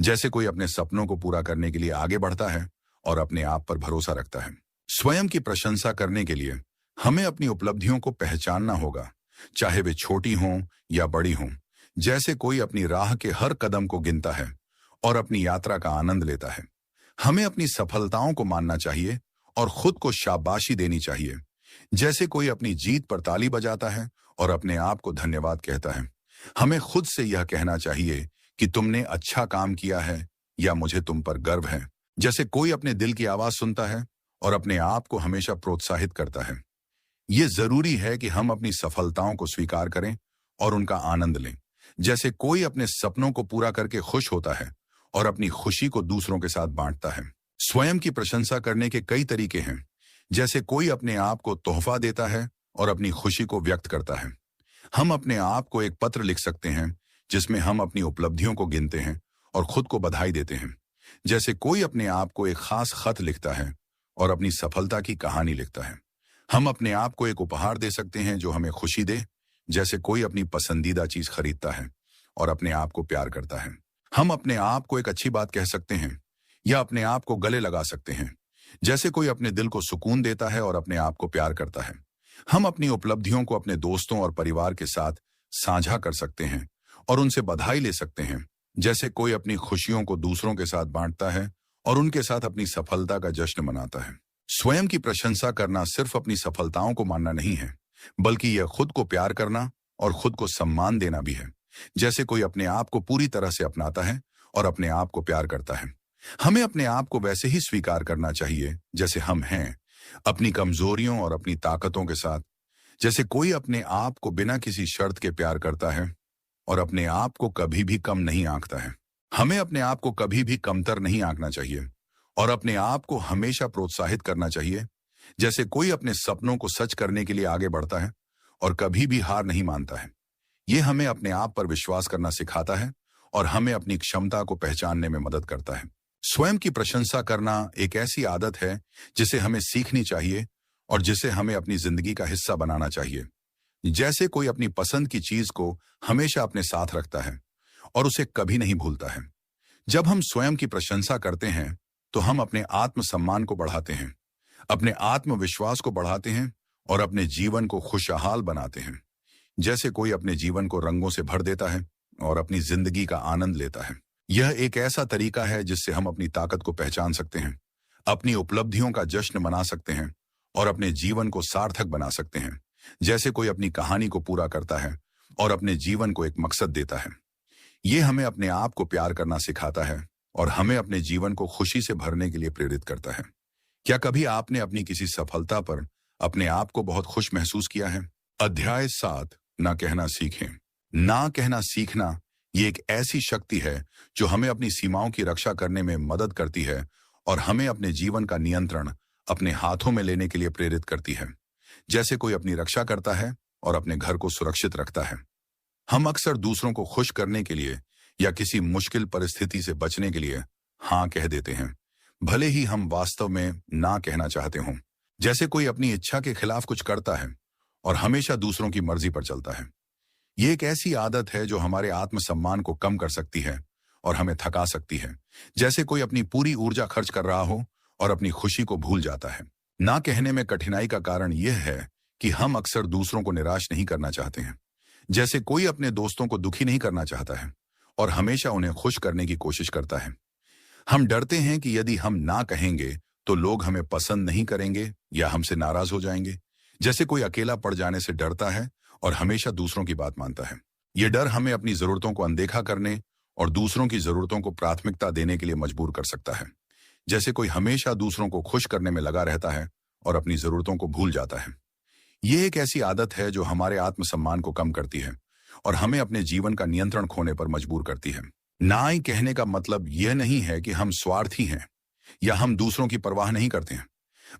जैसे कोई अपने सपनों को पूरा करने के लिए आगे बढ़ता है और अपने आप पर भरोसा रखता है। स्वयं की प्रशंसा करने के लिए हमें अपनी उपलब्धियों को पहचानना होगा, चाहे वे छोटी हों या बड़ी हों। जैसे कोई अपनी राह के हर कदम को गिनता है और अपनी यात्रा का आनंद लेता है। हमें अपनी सफलताओं को मानना चाहिए और खुद को शाबाशी देनी चाहिए। जैसे कोई अपनी जीत पर ताली बजाता है और अपने आप को धन्यवाद कहता है। हमें खुद से यह कहना चाहिए कि तुमने अच्छा काम किया है या मुझे तुम पर गर्व है। जैसे कोई अपने दिल की आवाज सुनता है और अपने आप को हमेशा प्रोत्साहित करता है। यह जरूरी है कि हम अपनी सफलताओं को स्वीकार करें और उनका आनंद लें। जैसे कोई अपने सपनों को पूरा करके खुश होता है और अपनी खुशी को दूसरों के साथ बांटता है। स्वयं की प्रशंसा करने के कई तरीके हैं। जैसे कोई अपने आप को तोहफा देता है और अपनी खुशी को व्यक्त करता है। हम अपने आप को एक पत्र लिख सकते हैं जिसमें हम अपनी उपलब्धियों को गिनते हैं और खुद को बधाई देते हैं। जैसे कोई अपने आप को एक खास खत लिखता है और अपनी सफलता की कहानी लिखता है। हम अपने आप को एक उपहार दे सकते हैं जो हमें खुशी दे। जैसे कोई अपनी पसंदीदा चीज खरीदता है और अपने आप को प्यार करता है। हम अपने आप को एक अच्छी बात कह सकते हैं या अपने आप को गले लगा सकते हैं। जैसे कोई अपने दिल को सुकून देता है और अपने आप को प्यार करता है। हम अपनी उपलब्धियों को अपने दोस्तों और परिवार के साथ साझा कर सकते हैं और उनसे बधाई ले सकते हैं। जैसे कोई अपनी खुशियों को दूसरों के साथ बांटता है और उनके साथ अपनी सफलता का जश्न मनाता है। स्वयं की प्रशंसा करना सिर्फ अपनी सफलताओं को मानना नहीं है, बल्कि यह खुद को प्यार करना और खुद को सम्मान देना भी है। जैसे कोई अपने आप को पूरी तरह से अपनाता है और अपने आप को प्यार करता है। हमें अपने आप को वैसे ही स्वीकार करना चाहिए जैसे हम हैं, अपनी कमजोरियों और अपनी ताकतों के साथ। जैसे कोई अपने आप को बिना किसी शर्त के प्यार करता है और अपने आप को कभी भी कम नहीं आंकता है। हमें अपने आप को कभी भी कमतर नहीं आंकना चाहिए और अपने आप को हमेशा प्रोत्साहित करना चाहिए। जैसे कोई अपने सपनों को सच करने के लिए आगे बढ़ता है और कभी भी हार नहीं मानता है। यह हमें अपने आप पर विश्वास करना सिखाता है और हमें अपनी क्षमता को पहचानने में मदद करता है। स्वयं की प्रशंसा करना एक ऐसी आदत है जिसे हमें सीखनी चाहिए और जिसे हमें अपनी जिंदगी का हिस्सा बनाना चाहिए। जैसे कोई अपनी पसंद की चीज को हमेशा अपने साथ रखता है और उसे कभी नहीं भूलता है। जब हम स्वयं की प्रशंसा करते हैं तो हम अपने आत्मसम्मान को बढ़ाते हैं, अपने आत्मविश्वास को बढ़ाते हैं और अपने जीवन को खुशहाल बनाते हैं। जैसे कोई अपने जीवन को रंगों से भर देता है और अपनी जिंदगी का आनंद लेता है। यह एक ऐसा तरीका है जिससे हम अपनी ताकत को पहचान सकते हैं, अपनी उपलब्धियों का जश्न मना सकते हैं और अपने जीवन को सार्थक बना सकते हैं। जैसे कोई अपनी कहानी को पूरा करता है और अपने जीवन को एक मकसद देता है। यह हमें अपने आप को प्यार करना सिखाता है और हमें अपने जीवन को खुशी से भरने के लिए प्रेरित करता है। क्या कभी आपने अपनी किसी सफलता पर अपने आप को बहुत खुश महसूस किया है? अध्याय 7, ना कहना सीखें। ना कहना सीखना ये एक ऐसी शक्ति है जो हमें अपनी सीमाओं की रक्षा करने में मदद करती है और हमें अपने जीवन का नियंत्रण अपने हाथों में लेने के लिए प्रेरित करती है। जैसे कोई अपनी रक्षा करता है और अपने घर को सुरक्षित रखता है। हम अक्सर दूसरों को खुश करने के लिए या किसी मुश्किल परिस्थिति से बचने के लिए हाँ कह देते हैं, भले ही हम वास्तव में ना कहना चाहते हों। जैसे कोई अपनी इच्छा के खिलाफ कुछ करता है और हमेशा दूसरों की मर्जी पर चलता है। ये एक ऐसी आदत है जो हमारे आत्मसम्मान को कम कर सकती है और हमें थका सकती है। जैसे कोई अपनी पूरी ऊर्जा खर्च कर रहा हो और अपनी खुशी को भूल जाता है। ना कहने में कठिनाई का कारण यह है कि हम अक्सर दूसरों को निराश नहीं करना चाहते हैं। जैसे कोई अपने दोस्तों को दुखी नहीं करना चाहता है और हमेशा उन्हें खुश करने की कोशिश करता है। हम डरते हैं कि यदि हम ना कहेंगे तो लोग हमें पसंद नहीं करेंगे या हमसे नाराज हो जाएंगे। जैसे कोई अकेला पड़ जाने से डरता है और हमेशा दूसरों की बात मानता है। यह डर हमें अपनी जरूरतों को अनदेखा करने और दूसरों की जरूरतों को प्राथमिकता देने के लिए मजबूर कर सकता है। जैसे कोई हमेशा दूसरों को खुश करने में लगा रहता है और अपनी जरूरतों को भूल जाता है। यह एक ऐसी आदत है जो हमारे आत्मसम्मान को कम करती है और हमें अपने जीवन का नियंत्रण खोने पर मजबूर करती है। ना ही कहने का मतलब यह नहीं है कि हम स्वार्थी हैं या हम दूसरों की परवाह नहीं करते हैं,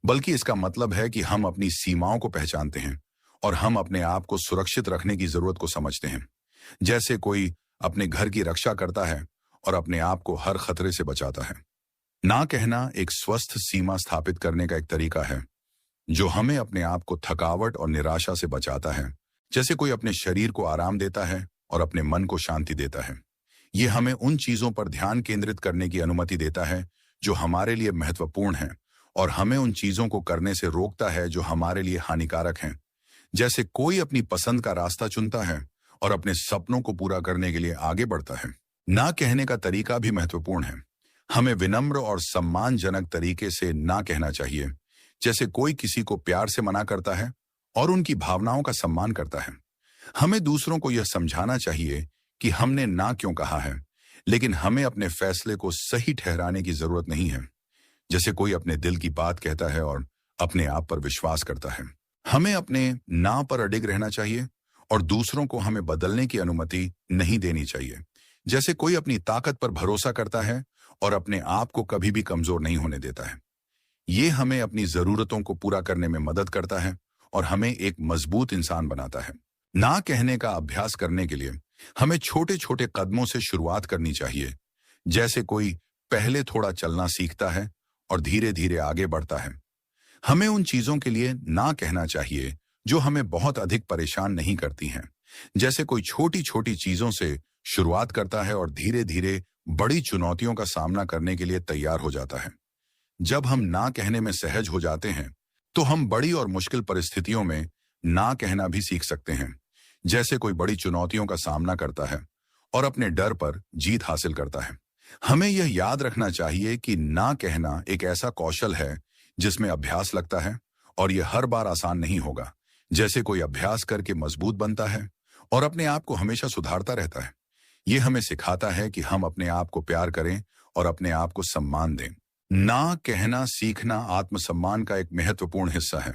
बल्कि इसका मतलब है कि हम अपनी सीमाओं को पहचानते हैं और हम अपने आप को सुरक्षित रखने की जरूरत को समझते हैं। जैसे कोई अपने घर की रक्षा करता है और अपने आप को हर खतरे से बचाता है। ना कहना एक स्वस्थ सीमा स्थापित करने का एक तरीका है, जो हमें अपने आप को थकावट और निराशा से बचाता है। जैसे कोई अपने शरीर को आराम देता है और अपने मन को शांति देता है। ये हमें उन चीजों पर ध्यान केंद्रित करने की अनुमति देता है जो हमारे लिए महत्वपूर्ण है, और हमें उन चीजों को करने से रोकता है जो हमारे लिए हानिकारक हैं। जैसे कोई अपनी पसंद का रास्ता चुनता है और अपने सपनों को पूरा करने के लिए आगे बढ़ता है। ना कहने का तरीका भी महत्वपूर्ण है। हमें विनम्र और सम्मानजनक तरीके से ना कहना चाहिए। जैसे कोई किसी को प्यार से मना करता है और उनकी भावनाओं का सम्मान करता है। हमें दूसरों को यह समझाना चाहिए कि हमने ना क्यों कहा है, लेकिन हमें अपने फैसले को सही ठहराने की जरूरत नहीं है। जैसे कोई अपने दिल की बात कहता है और अपने आप पर विश्वास करता है। हमें अपने ना पर अडिग रहना चाहिए और दूसरों को हमें बदलने की अनुमति नहीं देनी चाहिए। जैसे कोई अपनी ताकत पर भरोसा करता है और अपने आप को कभी भी कमजोर नहीं होने देता है। ये हमें अपनी जरूरतों को पूरा करने में मदद करता है और हमें एक मजबूत इंसान बनाता है। ना कहने का अभ्यास करने के लिए हमें छोटे छोटे कदमों से शुरुआत करनी चाहिए। जैसे कोई पहले थोड़ा चलना सीखता है और धीरे धीरे आगे बढ़ता है। हमें उन चीजों के लिए ना कहना चाहिए जो हमें बहुत अधिक परेशान नहीं करती हैं। जैसे कोई छोटी छोटी चीजों से शुरुआत करता है और धीरे धीरे बड़ी चुनौतियों का सामना करने के लिए तैयार हो जाता है। जब हम ना कहने में सहज हो जाते हैं, तो हम बड़ी और मुश्किल परिस्थितियों में ना कहना भी सीख सकते हैं। जैसे कोई बड़ी चुनौतियों का सामना करता है और अपने डर पर जीत हासिल करता है। हमें यह याद रखना चाहिए कि ना कहना एक ऐसा कौशल है जिसमें अभ्यास लगता है और यह हर बार आसान नहीं होगा। जैसे कोई अभ्यास करके मजबूत बनता है और अपने आप को हमेशा सुधारता रहता है। यह हमें सिखाता है कि हम अपने आप को प्यार करें और अपने आप को सम्मान दें। ना कहना सीखना आत्मसम्मान का एक महत्वपूर्ण हिस्सा है।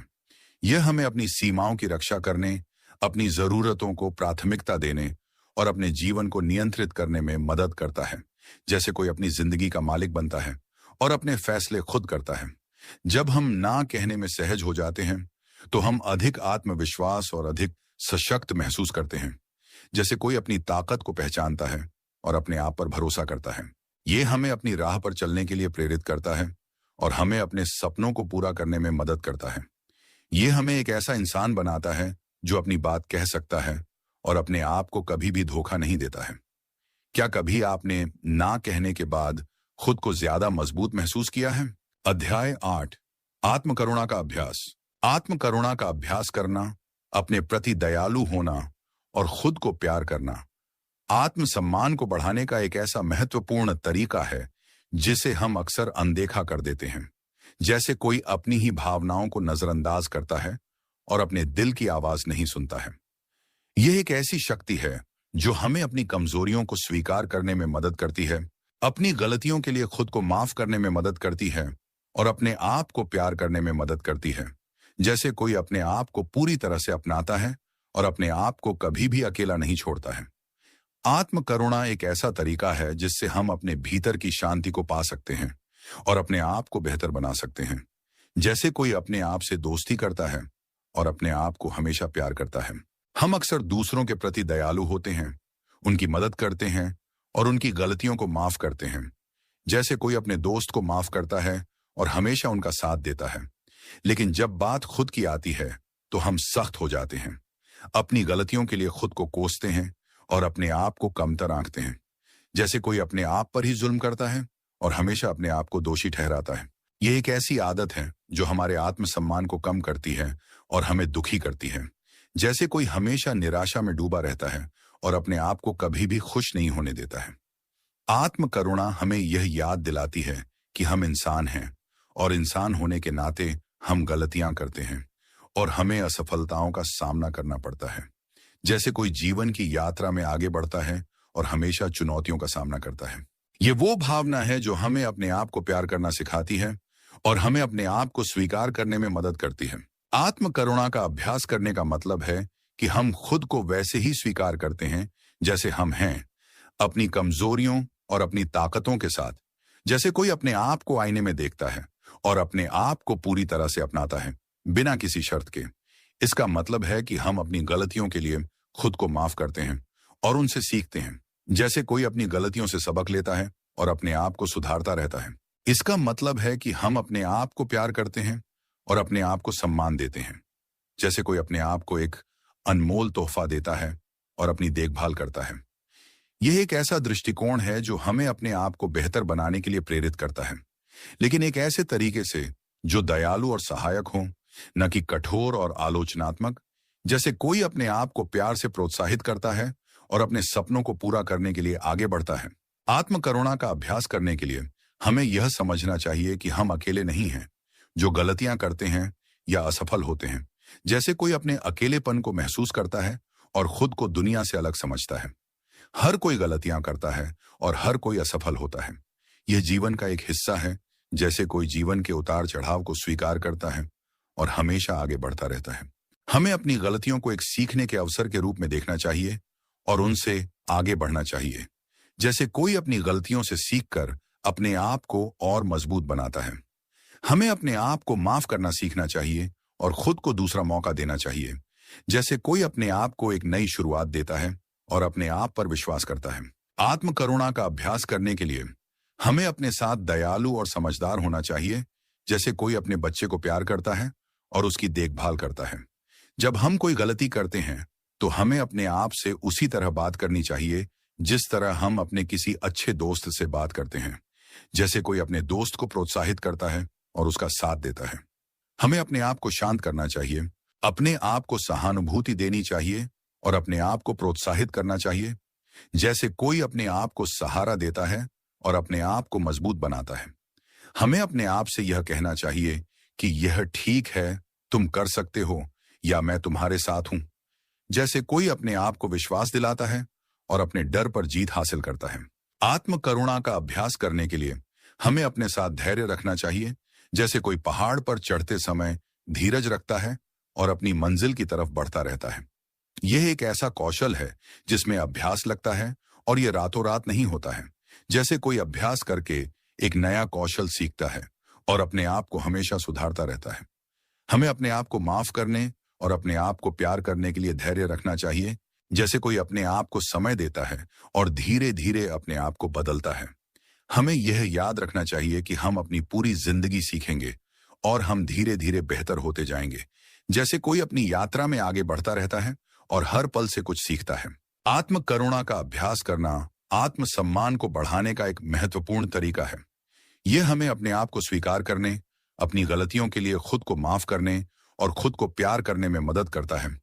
यह हमें अपनी सीमाओं की रक्षा करने, अपनी जरूरतों को प्राथमिकता देने और अपने जीवन को नियंत्रित करने में मदद करता है। जैसे कोई अपनी जिंदगी का मालिक बनता है और अपने फैसले खुद करता है। जब हम ना कहने में सहज हो जाते हैं, तो हम अधिक आत्मविश्वास और अधिक सशक्त महसूस करते हैं। जैसे कोई अपनी ताकत को पहचानता है और अपने आप पर भरोसा करता है। ये हमें अपनी राह पर चलने के लिए प्रेरित करता है और हमें अपने सपनों को पूरा करने में मदद करता है। ये हमें एक ऐसा इंसान बनाता है जो अपनी बात कह सकता है और अपने आप को कभी भी धोखा नहीं देता है। क्या कभी आपने ना कहने के बाद खुद को ज्यादा मजबूत महसूस किया है? अध्याय 8, आत्मकरुणा का अभ्यास। आत्मकरुणा का अभ्यास करना, अपने प्रति दयालु होना और खुद को प्यार करना आत्मसम्मान को बढ़ाने का एक ऐसा महत्वपूर्ण तरीका है जिसे हम अक्सर अनदेखा कर देते हैं। जैसे कोई अपनी ही भावनाओं को नजरअंदाज करता है और अपने दिल की आवाज नहीं सुनता है। यह एक ऐसी शक्ति है जो हमें अपनी कमजोरियों को स्वीकार करने में मदद करती है, अपनी गलतियों के लिए खुद को माफ करने में मदद करती है और अपने आप को प्यार करने में मदद करती है। जैसे कोई अपने आप को पूरी तरह से अपनाता है और अपने आप को कभी भी अकेला नहीं छोड़ता है। आत्मकरुणा एक ऐसा तरीका है जिससे हम अपने भीतर की शांति को पा सकते हैं और अपने आप को बेहतर बना सकते हैं। जैसे कोई अपने आप से दोस्ती करता है और अपने आप को हमेशा प्यार करता है। हम अक्सर दूसरों के प्रति दयालु होते हैं, उनकी मदद करते हैं और उनकी गलतियों को माफ करते हैं। जैसे कोई अपने दोस्त को माफ करता है और हमेशा उनका साथ देता है। लेकिन जब बात खुद की आती है तो हम सख्त हो जाते हैं, अपनी गलतियों के लिए खुद को कोसते हैं और अपने आप को कमतर आंकते हैं। जैसे कोई अपने आप पर ही जुल्म करता है और हमेशा अपने आप को दोषी ठहराता है। यह एक ऐसी आदत है जो हमारे आत्मसम्मान को कम करती है और हमें दुखी करती है। जैसे कोई हमेशा निराशा में डूबा रहता है और अपने आप को कभी भी खुश नहीं होने देता है। आत्मकरुणा हमें यह याद दिलाती है कि हम इंसान हैं और इंसान होने के नाते हम गलतियां करते हैं और हमें असफलताओं का सामना करना पड़ता है। जैसे कोई जीवन की यात्रा में आगे बढ़ता है और हमेशा चुनौतियों का सामना करता है। ये वो भावना है जो हमें अपने आप को प्यार करना सिखाती है और हमें अपने आप को स्वीकार करने में मदद करती है। आत्मकरुणा का अभ्यास करने का मतलब है कि हम खुद को वैसे ही स्वीकार करते हैं जैसे हम हैं, अपनी कमजोरियों और अपनी ताकतों के साथ। जैसे कोई अपने आप को आईने में देखता है और अपने आप को पूरी तरह से अपनाता है, बिना किसी शर्त के। इसका मतलब है कि हम अपनी गलतियों के लिए खुद को माफ करते हैं और उनसे सीखते हैं। जैसे कोई अपनी गलतियों से सबक लेता है और अपने आप को सुधारता रहता है। इसका मतलब है कि हम अपने आप को प्यार करते हैं और अपने आप को सम्मान देते हैं। जैसे कोई अपने आप को एक अनमोल तोहफा देता है और अपनी देखभाल करता है। यह एक ऐसा दृष्टिकोण है जो हमें अपने आप को बेहतर बनाने के लिए प्रेरित करता है, लेकिन एक ऐसे तरीके से जो दयालु और सहायक हो, न कि कठोर और आलोचनात्मक। जैसे कोई अपने आप को प्यार से प्रोत्साहित करता है और अपने सपनों को पूरा करने के लिए आगे बढ़ता है। आत्म करुणा का अभ्यास करने के लिए हमें यह समझना चाहिए कि हम अकेले नहीं हैं जो गलतियां करते हैं या असफल होते हैं। जैसे कोई अपने अकेलेपन को महसूस करता है और खुद को दुनिया से अलग समझता है। हर कोई गलतियां करता है और हर कोई असफल होता है। यह जीवन का एक हिस्सा है। जैसे कोई जीवन के उतार चढ़ाव को स्वीकार करता है और हमेशा आगे बढ़ता रहता है। हमें अपनी गलतियों को एक सीखने के अवसर के रूप में देखना चाहिए और उनसे आगे बढ़ना चाहिए। जैसे कोई अपनी गलतियों से सीखकर अपने आप को और मजबूत बनाता है। हमें अपने आप को माफ करना सीखना चाहिए और खुद को दूसरा मौका देना चाहिए। जैसे कोई अपने आप को एक नई शुरुआत देता है और अपने आप पर विश्वास करता है। आत्म करुणा का अभ्यास करने के लिए हमें अपने साथ दयालु और समझदार होना चाहिए। जैसे कोई अपने बच्चे को प्यार करता है और उसकी देखभाल करता है। जब हम कोई गलती करते हैं तो हमें अपने आप से उसी तरह बात करनी चाहिए जिस तरह हम अपने किसी अच्छे दोस्त से बात करते हैं। जैसे कोई अपने दोस्त को प्रोत्साहित करता है और उसका साथ देता है। हमें अपने आप को शांत करना चाहिए, अपने आप को सहानुभूति देनी चाहिए और अपने आप को प्रोत्साहित करना चाहिए। जैसे कोई अपने आप को सहारा देता है और अपने आप को मजबूत बनाता है। हमें अपने आप से यह कहना चाहिए कि यह ठीक है, तुम कर सकते हो, या मैं तुम्हारे साथ हूं। जैसे कोई अपने आप को विश्वास दिलाता है और अपने डर पर जीत हासिल करता है। आत्म करुणा का अभ्यास करने के लिए हमें अपने साथ धैर्य रखना चाहिए। जैसे कोई पहाड़ पर चढ़ते समय धीरज रखता है और अपनी मंजिल की तरफ बढ़ता रहता है। यह एक ऐसा कौशल है जिसमें अभ्यास लगता है और यह रातों रात नहीं होता है। जैसे कोई अभ्यास करके एक नया कौशल सीखता है और अपने आप को हमेशा सुधारता रहता है। हमें अपने आप को माफ करने और अपने आप को प्यार करने के लिए धैर्य रखना चाहिए। जैसे कोई अपने आप को समय देता है और धीरे धीरे अपने आप को बदलता है। हमें यह याद रखना चाहिए कि हम अपनी पूरी जिंदगी सीखेंगे और हम धीरे धीरे बेहतर होते जाएंगे। जैसे कोई अपनी यात्रा में आगे बढ़ता रहता है और हर पल से कुछ सीखता है। आत्म करुणा का अभ्यास करना आत्म सम्मान को बढ़ाने का एक महत्वपूर्ण तरीका है। यह हमें अपने आप को स्वीकार करने, अपनी गलतियों के लिए खुद को माफ करने और खुद को प्यार करने में मदद करता है।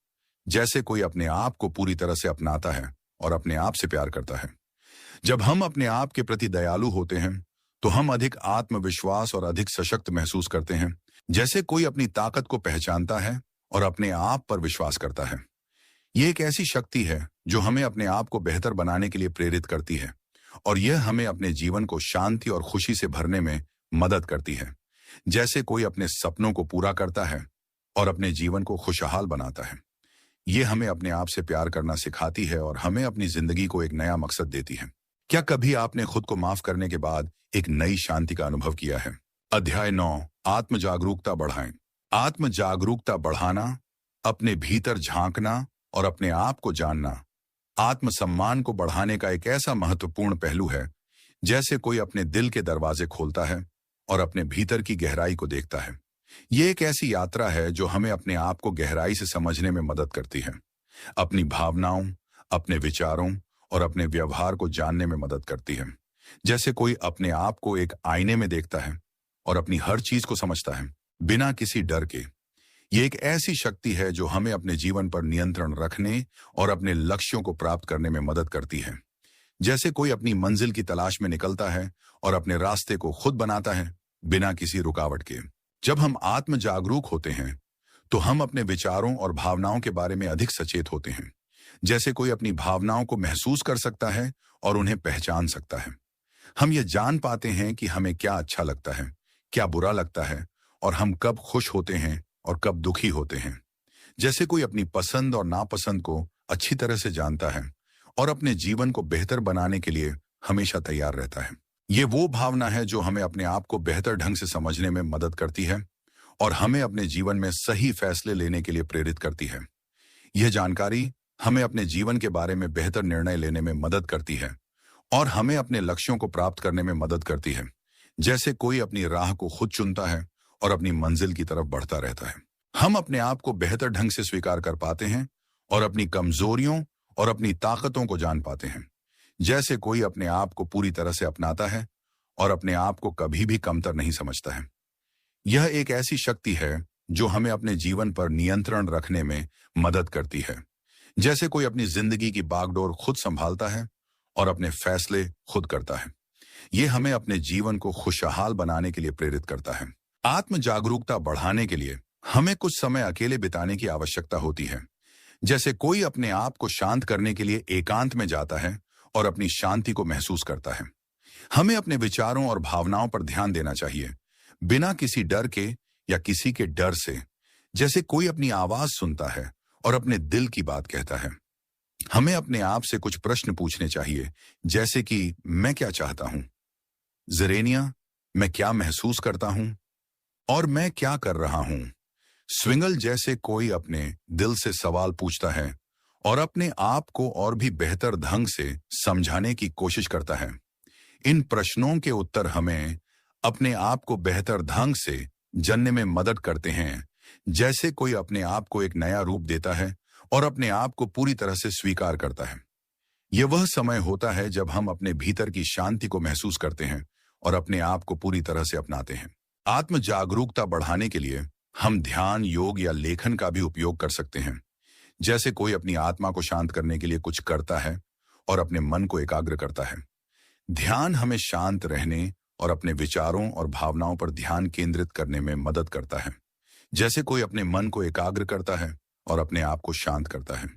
जैसे कोई अपने आप को पूरी तरह से अपनाता है और अपने आप से प्यार करता है। जब हम अपने आप के प्रति दयालु होते हैं तो हम अधिक आत्मविश्वास और अधिक सशक्त महसूस करते हैं। जैसे कोई अपनी ताकत को पहचानता है और अपने आप पर विश्वास करता है। यह एक ऐसी शक्ति है जो हमें अपने आप को बेहतर बनाने के लिए प्रेरित करती है और यह हमें अपने जीवन को शांति और खुशी से भरने में मदद करती है। जैसे कोई अपने सपनों को पूरा करता है और अपने जीवन को खुशहाल बनाता है। यह हमें अपने आप से प्यार करना सिखाती है और हमें अपनी जिंदगी को एक नया मकसद देती है। क्या कभी आपने खुद को माफ करने के बाद एक नई शांति का अनुभव किया है? अध्याय 9, आत्म जागरूकता बढ़ाएं। आत्म जागरूकता बढ़ाना, अपने भीतर झांकना और अपने आप को जानना आत्म सम्मान को बढ़ाने का एक ऐसा महत्वपूर्ण पहलू है। जैसे कोई अपने दिल के दरवाजे खोलता है और अपने भीतर की गहराई को देखता है। यह एक ऐसी यात्रा है जो हमें अपने आप को गहराई से समझने में मदद करती है, अपनी भावनाओं, अपने विचारों और अपने व्यवहार को जानने में मदद करती है। जैसे कोई अपने आप को एक आईने में देखता है और अपनी हर चीज को समझता है बिना किसी डर के। यह एक ऐसी शक्ति है जो हमें अपने जीवन पर नियंत्रण रखने और अपने लक्ष्यों को प्राप्त करने में मदद करती है। जैसे कोई अपनी मंजिल की तलाश में निकलता है और अपने रास्ते को खुद बनाता है बिना किसी रुकावट के। जब हम आत्म जागरूक होते हैं तो हम अपने विचारों और भावनाओं के बारे में अधिक सचेत होते हैं। जैसे कोई अपनी भावनाओं को महसूस कर सकता है और उन्हें पहचान सकता है। हम ये जान पाते हैं कि हमें क्या अच्छा लगता है, क्या बुरा लगता है और हम कब खुश होते हैं और कब दुखी होते हैं। जैसे कोई अपनी पसंद और नापसंद को अच्छी तरह से जानता है और अपने जीवन को बेहतर बनाने के लिए हमेशा तैयार रहता है। ये वो भावना है जो हमें अपने आप को बेहतर ढंग से समझने में मदद करती है और हमें अपने जीवन में सही फैसले लेने के लिए प्रेरित करती है। यह जानकारी हमें अपने जीवन के बारे में बेहतर निर्णय लेने में मदद करती है और हमें अपने लक्ष्यों को प्राप्त करने में मदद करती है। जैसे कोई अपनी राह को खुद चुनता है और अपनी मंजिल की तरफ बढ़ता रहता है। हम अपने आप को बेहतर ढंग से स्वीकार कर पाते हैं और अपनी कमजोरियों और अपनी ताकतों को जान पाते हैं। जैसे कोई अपने आप को पूरी तरह से अपनाता है और अपने आप को कभी भी कमतर नहीं समझता है। यह एक ऐसी शक्ति है जो हमें अपने जीवन पर नियंत्रण रखने में मदद करती है। जैसे कोई अपनी जिंदगी की बागडोर खुद संभालता है और अपने फैसले खुद करता है। ये हमें अपने जीवन को खुशहाल बनाने के लिए प्रेरित करता है। आत्म जागरूकता बढ़ाने के लिए हमें कुछ समय अकेले बिताने की आवश्यकता होती है। जैसे कोई अपने आप को शांत करने के लिए एकांत में जाता है और अपनी शांति को महसूस करता है। हमें अपने विचारों और भावनाओं पर ध्यान देना चाहिए, बिना किसी डर के या किसी के डर से। जैसे कोई अपनी आवाज सुनता है और अपने दिल की बात कहता है। हमें अपने आप से कुछ प्रश्न पूछने चाहिए, जैसे कि मैं क्या चाहता हूं, ज़ेरेनिया मैं क्या महसूस करता हूं, और मैं क्या कर रहा हूं। स्विंगल जैसे कोई अपने दिल से सवाल पूछता है और अपने आप को और भी बेहतर ढंग से समझाने की कोशिश करता है। इन प्रश्नों के उत्तर हमें अपने आप को बेहतर ढंग से जानने में मदद करते हैं। जैसे कोई अपने आप को एक नया रूप देता है और अपने आप को पूरी तरह से स्वीकार करता है। यह वह समय होता है जब हम अपने भीतर की शांति को महसूस करते हैं और अपने आप को पूरी तरह से अपनाते हैं। आत्म जागरूकता बढ़ाने के लिए हम ध्यान, योग या लेखन का भी उपयोग कर सकते हैं। जैसे कोई अपनी आत्मा को शांत करने के लिए कुछ करता है और अपने मन को एकाग्र करता है। ध्यान हमें शांत रहने और अपने विचारों और भावनाओं पर ध्यान केंद्रित करने में मदद करता है। जैसे कोई अपने मन को एकाग्र करता है और अपने आप को शांत करता है।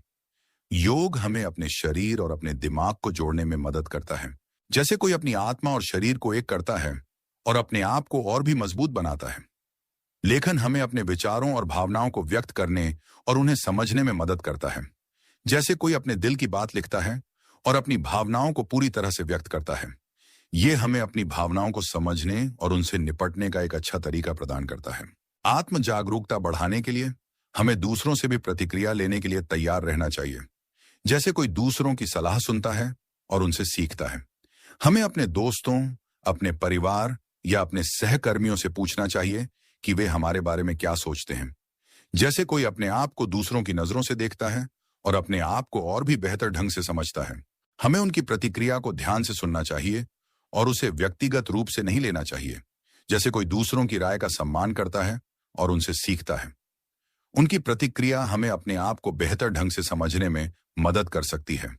योग हमें अपने शरीर और अपने दिमाग को जोड़ने में मदद करता है। जैसे कोई अपनी आत्मा और शरीर को एक करता है और अपने आप को और भी मजबूत बनाता है। लेखन हमें अपने विचारों और भावनाओं को व्यक्त करने और उन्हें समझने में मदद करता है। जैसे कोई अपने दिल की बात लिखता है और अपनी भावनाओं को पूरी तरह से व्यक्त करता है। ये हमें अपनी भावनाओं को समझने और उनसे निपटने का एक अच्छा तरीका प्रदान करता है। आत्म जागरूकता बढ़ाने के लिए हमें दूसरों से भी प्रतिक्रिया लेने के लिए तैयार रहना चाहिए। जैसे कोई दूसरों की सलाह सुनता है और उनसे सीखता है। हमें अपने दोस्तों, अपने परिवार या अपने सहकर्मियों से पूछना चाहिए कि वे हमारे बारे में क्या सोचते हैं। जैसे कोई अपने आप को दूसरों की नजरों से देखता है और अपने आप को और भी बेहतर ढंग से समझता है। हमें उनकी प्रतिक्रिया को ध्यान से सुनना चाहिए और उसे व्यक्तिगत रूप से नहीं लेना चाहिए। जैसे कोई दूसरों की राय का सम्मान करता है और उनसे सीखता है। उनकी प्रतिक्रिया हमें अपने आप को बेहतर ढंग से समझने में मदद कर सकती है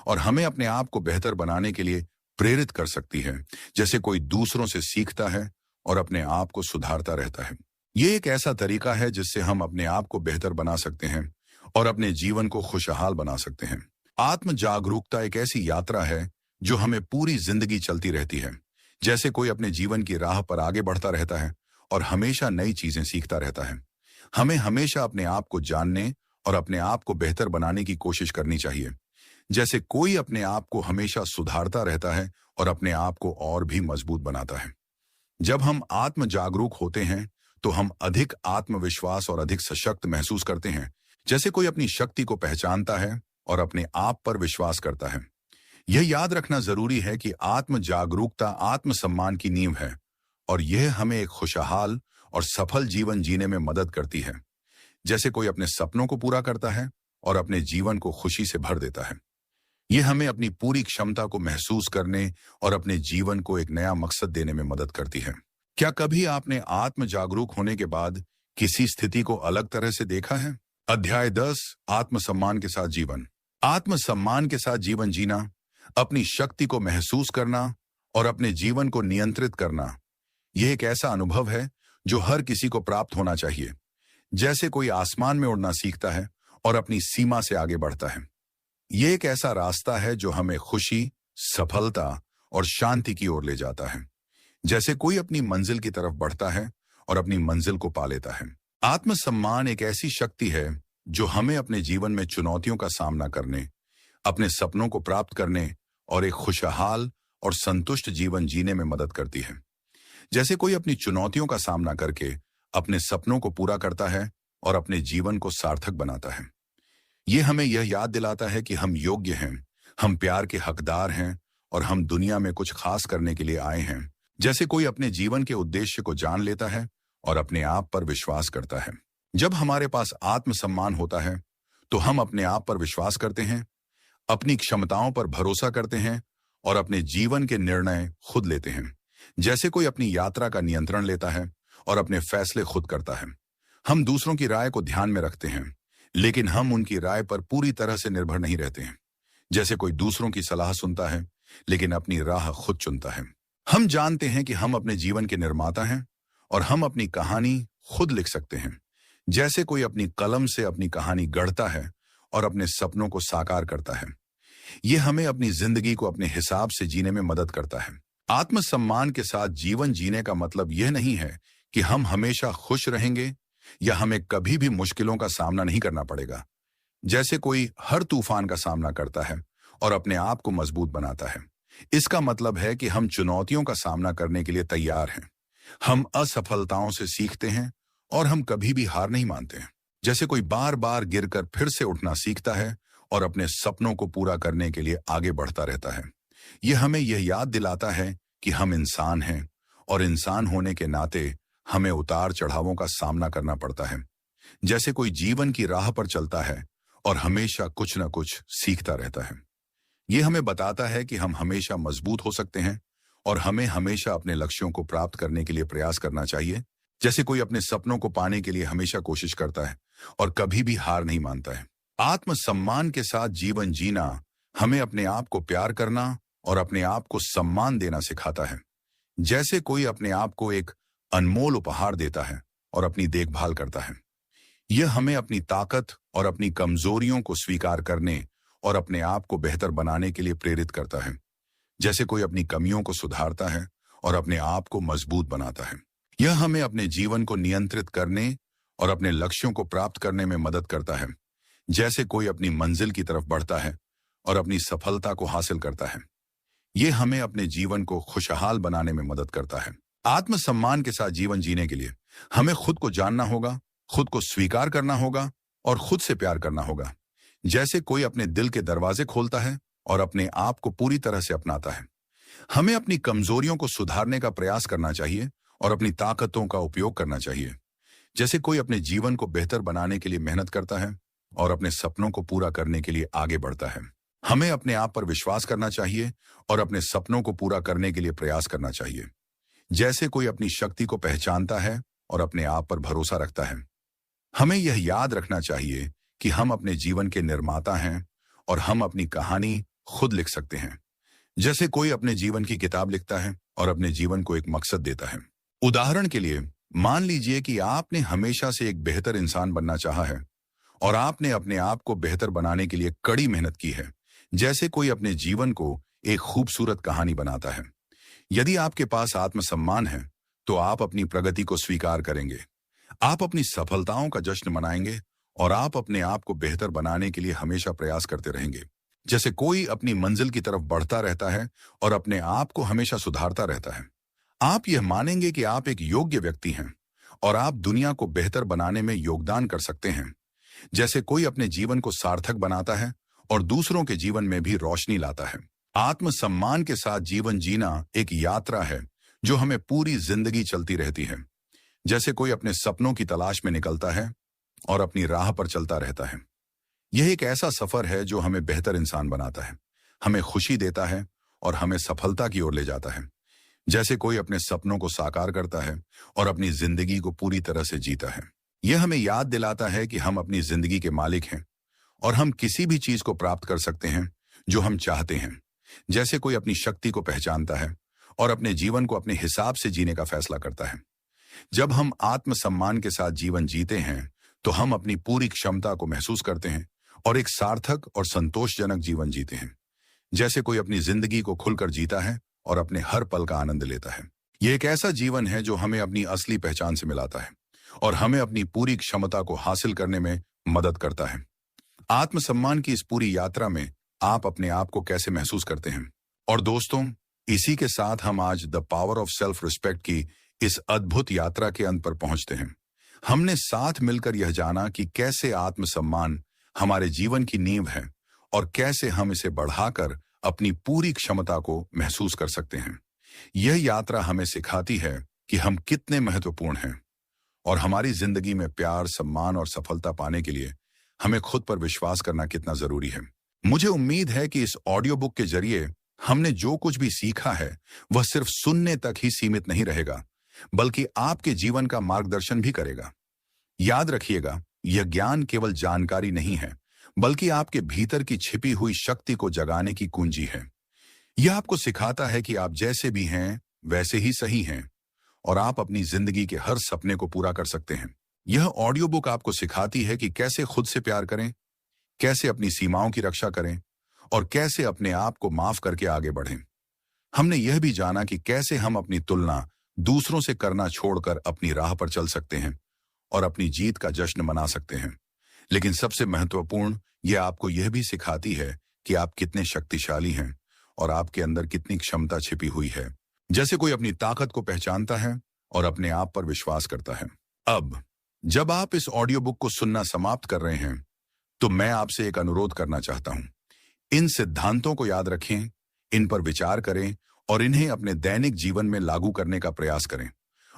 और हमें अपने आप को बेहतर बनाने के लिए प्रेरित कर सकती है। जैसे कोई दूसरों से सीखता है और अपने आप को सुधारता रहता है। ये एक ऐसा तरीका है जिससे हम अपने आप को बेहतर बना सकते हैं और अपने जीवन को खुशहाल बना सकते हैं। आत्म जागरूकता एक ऐसी यात्रा है जो हमें पूरी जिंदगी चलती रहती है। जैसे कोई अपने जीवन की राह पर आगे बढ़ता रहता है और हमेशा नई चीजें सीखता रहता है। हमें हमेशा अपने आप को जानने और अपने आप को बेहतर बनाने की कोशिश करनी चाहिए। जैसे कोई अपने आप को हमेशा सुधारता रहता है और अपने आप को और भी मजबूत बनाता है। जब हम आत्म जागरूक होते हैं तो हम अधिक आत्मविश्वास और अधिक सशक्त महसूस करते हैं। जैसे कोई अपनी शक्ति को पहचानता है और अपने आप पर विश्वास करता है। यह याद रखना जरूरी है कि आत्म जागरूकता आत्मसम्मान की नींव है और यह हमें एक खुशहाल और सफल जीवन जीने में मदद करती है। जैसे कोई अपने सपनों को पूरा करता है और अपने जीवन को खुशी से भर देता है। यह हमें अपनी पूरी क्षमता को महसूस करने और अपने जीवन को एक नया मकसद देने में मदद करती है। क्या कभी आपने आत्म जागरूक होने के बाद किसी स्थिति को अलग तरह से देखा है? अध्याय 10 आत्मसम्मान के साथ जीवन। आत्मसम्मान के साथ जीवन जीना, अपनी शक्ति को महसूस करना और अपने जीवन को नियंत्रित करना, यह एक ऐसा अनुभव है जो हर किसी को प्राप्त होना चाहिए। जैसे कोई आसमान में उड़ना सीखता है और अपनी सीमा से आगे बढ़ता है। यह एक ऐसा रास्ता है जो हमें खुशी, सफलता और शांति की ओर ले जाता है। जैसे कोई अपनी मंजिल की तरफ बढ़ता है और अपनी मंजिल को पा लेता है। आत्मसम्मान एक ऐसी शक्ति है जो हमें अपने जीवन में चुनौतियों का सामना करने, अपने सपनों को प्राप्त करने और एक खुशहाल और संतुष्ट जीवन जीने में मदद करती है। जैसे कोई अपनी चुनौतियों का सामना करके अपने सपनों को पूरा करता है और अपने जीवन को सार्थक बनाता है। ये हमें यह याद दिलाता है कि हम योग्य हैं, हम प्यार के हकदार हैं और हम दुनिया में कुछ खास करने के लिए आए हैं। जैसे कोई अपने जीवन के उद्देश्य को जान लेता है और अपने आप पर विश्वास करता है। जब हमारे पास आत्मसम्मान होता है तो हम अपने आप पर विश्वास करते हैं, अपनी क्षमताओं पर भरोसा करते हैं और अपने जीवन के निर्णय खुद लेते हैं। जैसे कोई अपनी यात्रा का नियंत्रण लेता है और अपने फैसले खुद करता है। हम दूसरों की राय को ध्यान में रखते हैं, लेकिन हम उनकी राय पर पूरी तरह से निर्भर नहीं रहते हैं। जैसे कोई दूसरों की सलाह सुनता है, लेकिन अपनी राह खुद चुनता है। हम जानते हैं कि हम अपने जीवन के निर्माता हैं और हम अपनी कहानी खुद लिख सकते हैं। जैसे कोई अपनी कलम से अपनी कहानी गढ़ता है और अपने सपनों को साकार करता है। यह हमें अपनी जिंदगी को अपने हिसाब से जीने में मदद करता है। आत्मसम्मान के साथ जीवन जीने का मतलब यह नहीं है कि हम हमेशा खुश रहेंगे या हमें कभी भी मुश्किलों का सामना नहीं करना पड़ेगा। जैसे कोई हर तूफान का सामना करता है और अपने आप को मजबूत बनाता है, इसका मतलब है कि हम चुनौतियों का सामना करने के लिए तैयार हैं। हम असफलताओं से सीखते हैं और हम कभी भी हार नहीं मानते हैं। जैसे कोई बार बार गिरकर फिर से उठना सीखता है और अपने सपनों को पूरा करने के लिए आगे बढ़ता रहता है। यह हमें यह याद दिलाता है कि हम इंसान हैं और इंसान होने के नाते हमें उतार चढ़ावों का सामना करना पड़ता है। जैसे कोई जीवन की राह पर चलता है और हमेशा कुछ न कुछ सीखता रहता है। यह हमें बताता है कि हम हमेशा मजबूत हो सकते हैं और हमें हमेशा अपने लक्ष्यों को प्राप्त करने के लिए प्रयास करना चाहिए। जैसे कोई अपने सपनों को पाने के लिए हमेशा कोशिश करता है और कभी भी हार नहीं मानता है। आत्मसम्मान के साथ जीवन जीना हमें अपने आप को प्यार करना और अपने आप को सम्मान देना सिखाता है। जैसे कोई अपने आप को एक अनमोल उपहार देता है और अपनी देखभाल करता है। यह हमें अपनी ताकत और अपनी कमजोरियों को स्वीकार करने और अपने आप को बेहतर बनाने के लिए प्रेरित करता है। जैसे कोई अपनी कमियों को सुधारता है और अपने आप को मजबूत बनाता है। यह हमें अपने जीवन को नियंत्रित करने और अपने लक्ष्यों को प्राप्त करने में मदद करता है। जैसे कोई अपनी मंजिल की तरफ बढ़ता है और अपनी सफलता को हासिल करता है। यह हमें अपने जीवन को खुशहाल बनाने में मदद करता है। आत्मसम्मान के साथ जीवन जीने के लिए हमें खुद को जानना होगा, खुद को स्वीकार करना होगा और खुद से प्यार करना होगा। जैसे कोई अपने दिल के दरवाजे खोलता है और अपने आप को पूरी तरह से अपनाता है। हमें अपनी कमजोरियों को सुधारने का प्रयास करना चाहिए और अपनी ताकतों का उपयोग करना चाहिए। जैसे कोई अपने जीवन को बेहतर बनाने के लिए मेहनत करता है और अपने सपनों को पूरा करने के लिए आगे बढ़ता है। हमें अपने आप पर विश्वास करना चाहिए और अपने सपनों को पूरा करने के लिए प्रयास करना चाहिए। जैसे कोई अपनी शक्ति को पहचानता है और अपने आप पर भरोसा रखता है। हमें यह याद रखना चाहिए कि हम अपने जीवन के निर्माता हैं और हम अपनी कहानी खुद लिख सकते हैं। जैसे कोई अपने जीवन की किताब लिखता है और अपने जीवन को एक मकसद देता है। उदाहरण के लिए मान लीजिए कि आपने हमेशा से एक बेहतर इंसान बनना चाहा है और आपने अपने आप को बेहतर बनाने के लिए कड़ी मेहनत की है। जैसे कोई अपने जीवन को एक खूबसूरत कहानी बनाता है। यदि आपके पास आत्मसम्मान है तो आप अपनी प्रगति को स्वीकार करेंगे, आप अपनी सफलताओं का जश्न मनाएंगे और आप अपने आप को बेहतर बनाने के लिए हमेशा प्रयास करते रहेंगे। जैसे कोई अपनी मंजिल की तरफ बढ़ता रहता है और अपने आप को हमेशा सुधारता रहता है। आप यह मानेंगे कि आप एक योग्य व्यक्ति हैं और आप दुनिया को बेहतर बनाने में योगदान कर सकते हैं। जैसे कोई अपने जीवन को सार्थक बनाता है और दूसरों के जीवन में भी रोशनी लाता है। आत्मसम्मान के साथ जीवन जीना एक यात्रा है जो हमें पूरी जिंदगी चलती रहती है। जैसे कोई अपने सपनों की तलाश में निकलता है और अपनी राह पर चलता रहता है। यह एक ऐसा सफर है जो हमें बेहतर इंसान बनाता है, हमें खुशी देता है और हमें सफलता की ओर ले जाता है। जैसे कोई अपने सपनों को साकार करता है और अपनी जिंदगी को पूरी तरह से जीता है। यह हमें याद दिलाता है कि हम अपनी जिंदगी के मालिक हैं और हम किसी भी चीज को प्राप्त कर सकते हैं जो हम चाहते हैं। जैसे कोई अपनी शक्ति को पहचानता है और अपने जीवन को अपने हिसाब से जीने का फैसला करता है। जब हम आत्मसम्मान के साथ जीवन जीते हैं तो हम अपनी पूरी क्षमता को महसूस करते हैं और एक सार्थक और संतोषजनक जीवन जीते हैं। जैसे कोई अपनी जिंदगी को खुलकर जीता है और अपने हर पल का आनंद लेता है। यह एक ऐसा जीवन है जो हमें अपनी असली पहचान से मिलाता है और हमें अपनी पूरी क्षमता को हासिल करने में मदद करता है। आत्मसम्मान की इस पूरी यात्रा में आप अपने आप को कैसे महसूस करते हैं? और दोस्तों, इसी के साथ हम आज the power of self respect की इस अद्भुत यात्रा के अंत पर पहुंचते हैं। हमने साथ मिलकर यह जाना कि कैसे आत्मसम्मान हमारे जीवन की नींव है और कैसे हम इसे बढ़ाकर अपनी पूरी क्षमता को महसूस कर सकते हैं। यह यात्रा हमें सिखाती है कि हम कितने महत्वपूर्ण हैं और हमारी जिंदगी में प्यार, सम्मान और सफलता पाने के लिए हमें खुद पर विश्वास करना कितना जरूरी है। मुझे उम्मीद है कि इस ऑडियो बुक के जरिए हमने जो कुछ भी सीखा है वह सिर्फ सुनने तक ही सीमित नहीं रहेगा, बल्कि आपके जीवन का मार्गदर्शन भी करेगा। याद रखिएगा, यह ज्ञान केवल जानकारी नहीं है, बल्कि आपके भीतर की छिपी हुई शक्ति को जगाने की कुंजी है। यह आपको सिखाता है कि आप जैसे भी हैं वैसे ही सही हैं और आप अपनी जिंदगी के हर सपने को पूरा कर सकते हैं। यह ऑडियो बुक आपको सिखाती है कि कैसे खुद से प्यार करें, कैसे अपनी सीमाओं की रक्षा करें और कैसे अपने आप को माफ करके आगे बढ़ें। हमने यह भी जाना कि कैसे हम अपनी तुलना दूसरों से करना छोड़कर अपनी राह पर चल सकते हैं और अपनी जीत का जश्न मना सकते हैं। लेकिन सबसे महत्वपूर्ण, यह आपको यह भी सिखाती है कि आप कितने शक्तिशाली हैं और आपके अंदर कितनी क्षमता छिपी हुई है। जैसे कोई अपनी ताकत को पहचानता है और अपने आप पर विश्वास करता है। अब जब आप इस ऑडियो बुक को सुनना समाप्त कर रहे हैं, तो मैं आपसे एक अनुरोध करना चाहता हूं। इन सिद्धांतों को याद रखें, इन पर विचार करें और इन्हें अपने दैनिक जीवन में लागू करने का प्रयास करें।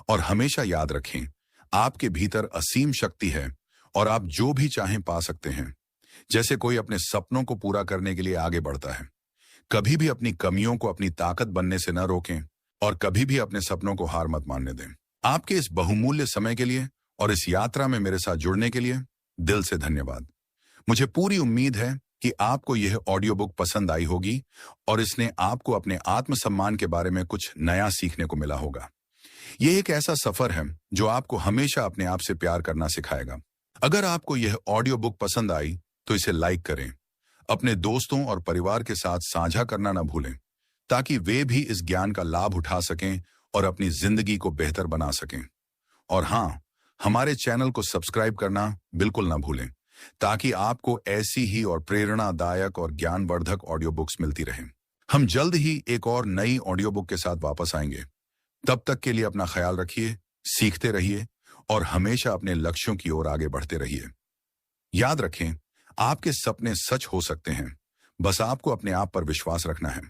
और हमेशा याद रखें, आपके भीतर असीम शक्ति है और आप जो भी चाहें पा सकते हैं। जैसे कोई अपने सपनों को पूरा करने के लिए आगे बढ़ता है। कभी भी अपनी कमियों को अपनी ताकत बनने से न रोकें और कभी भी अपने सपनों को हार मत मानने दें। आपके इस बहुमूल्य समय के लिए और इस यात्रा में मेरे साथ जुड़ने के लिए दिल से धन्यवाद। मुझे पूरी उम्मीद है कि आपको यह ऑडियो बुक पसंद आई होगी और इसने आपको अपने आत्मसम्मान के बारे में कुछ नया सीखने को मिला होगा। यह एक ऐसा सफर है जो आपको हमेशा अपने आप से प्यार करना सिखाएगा। अगर आपको यह ऑडियो बुक पसंद आई तो इसे लाइक करें, अपने दोस्तों और परिवार के साथ साझा करना न भूलें, ताकि वे भी इस ज्ञान का लाभ उठा सकें और अपनी जिंदगी को बेहतर बना सकें। और हाँ, हमारे चैनल को सब्सक्राइब करना बिल्कुल न भूलें, ताकि आपको ऐसी ही और प्रेरणादायक और ज्ञानवर्धक ऑडियो बुक्स मिलती रहें। हम जल्द ही एक और नई ऑडियो बुक के साथ वापस आएंगे। तब तक के लिए अपना ख्याल रखिए, सीखते रहिए और हमेशा अपने लक्ष्यों की ओर आगे बढ़ते रहिए। याद रखें, आपके सपने सच हो सकते हैं, बस आपको अपने आप पर विश्वास रखना है।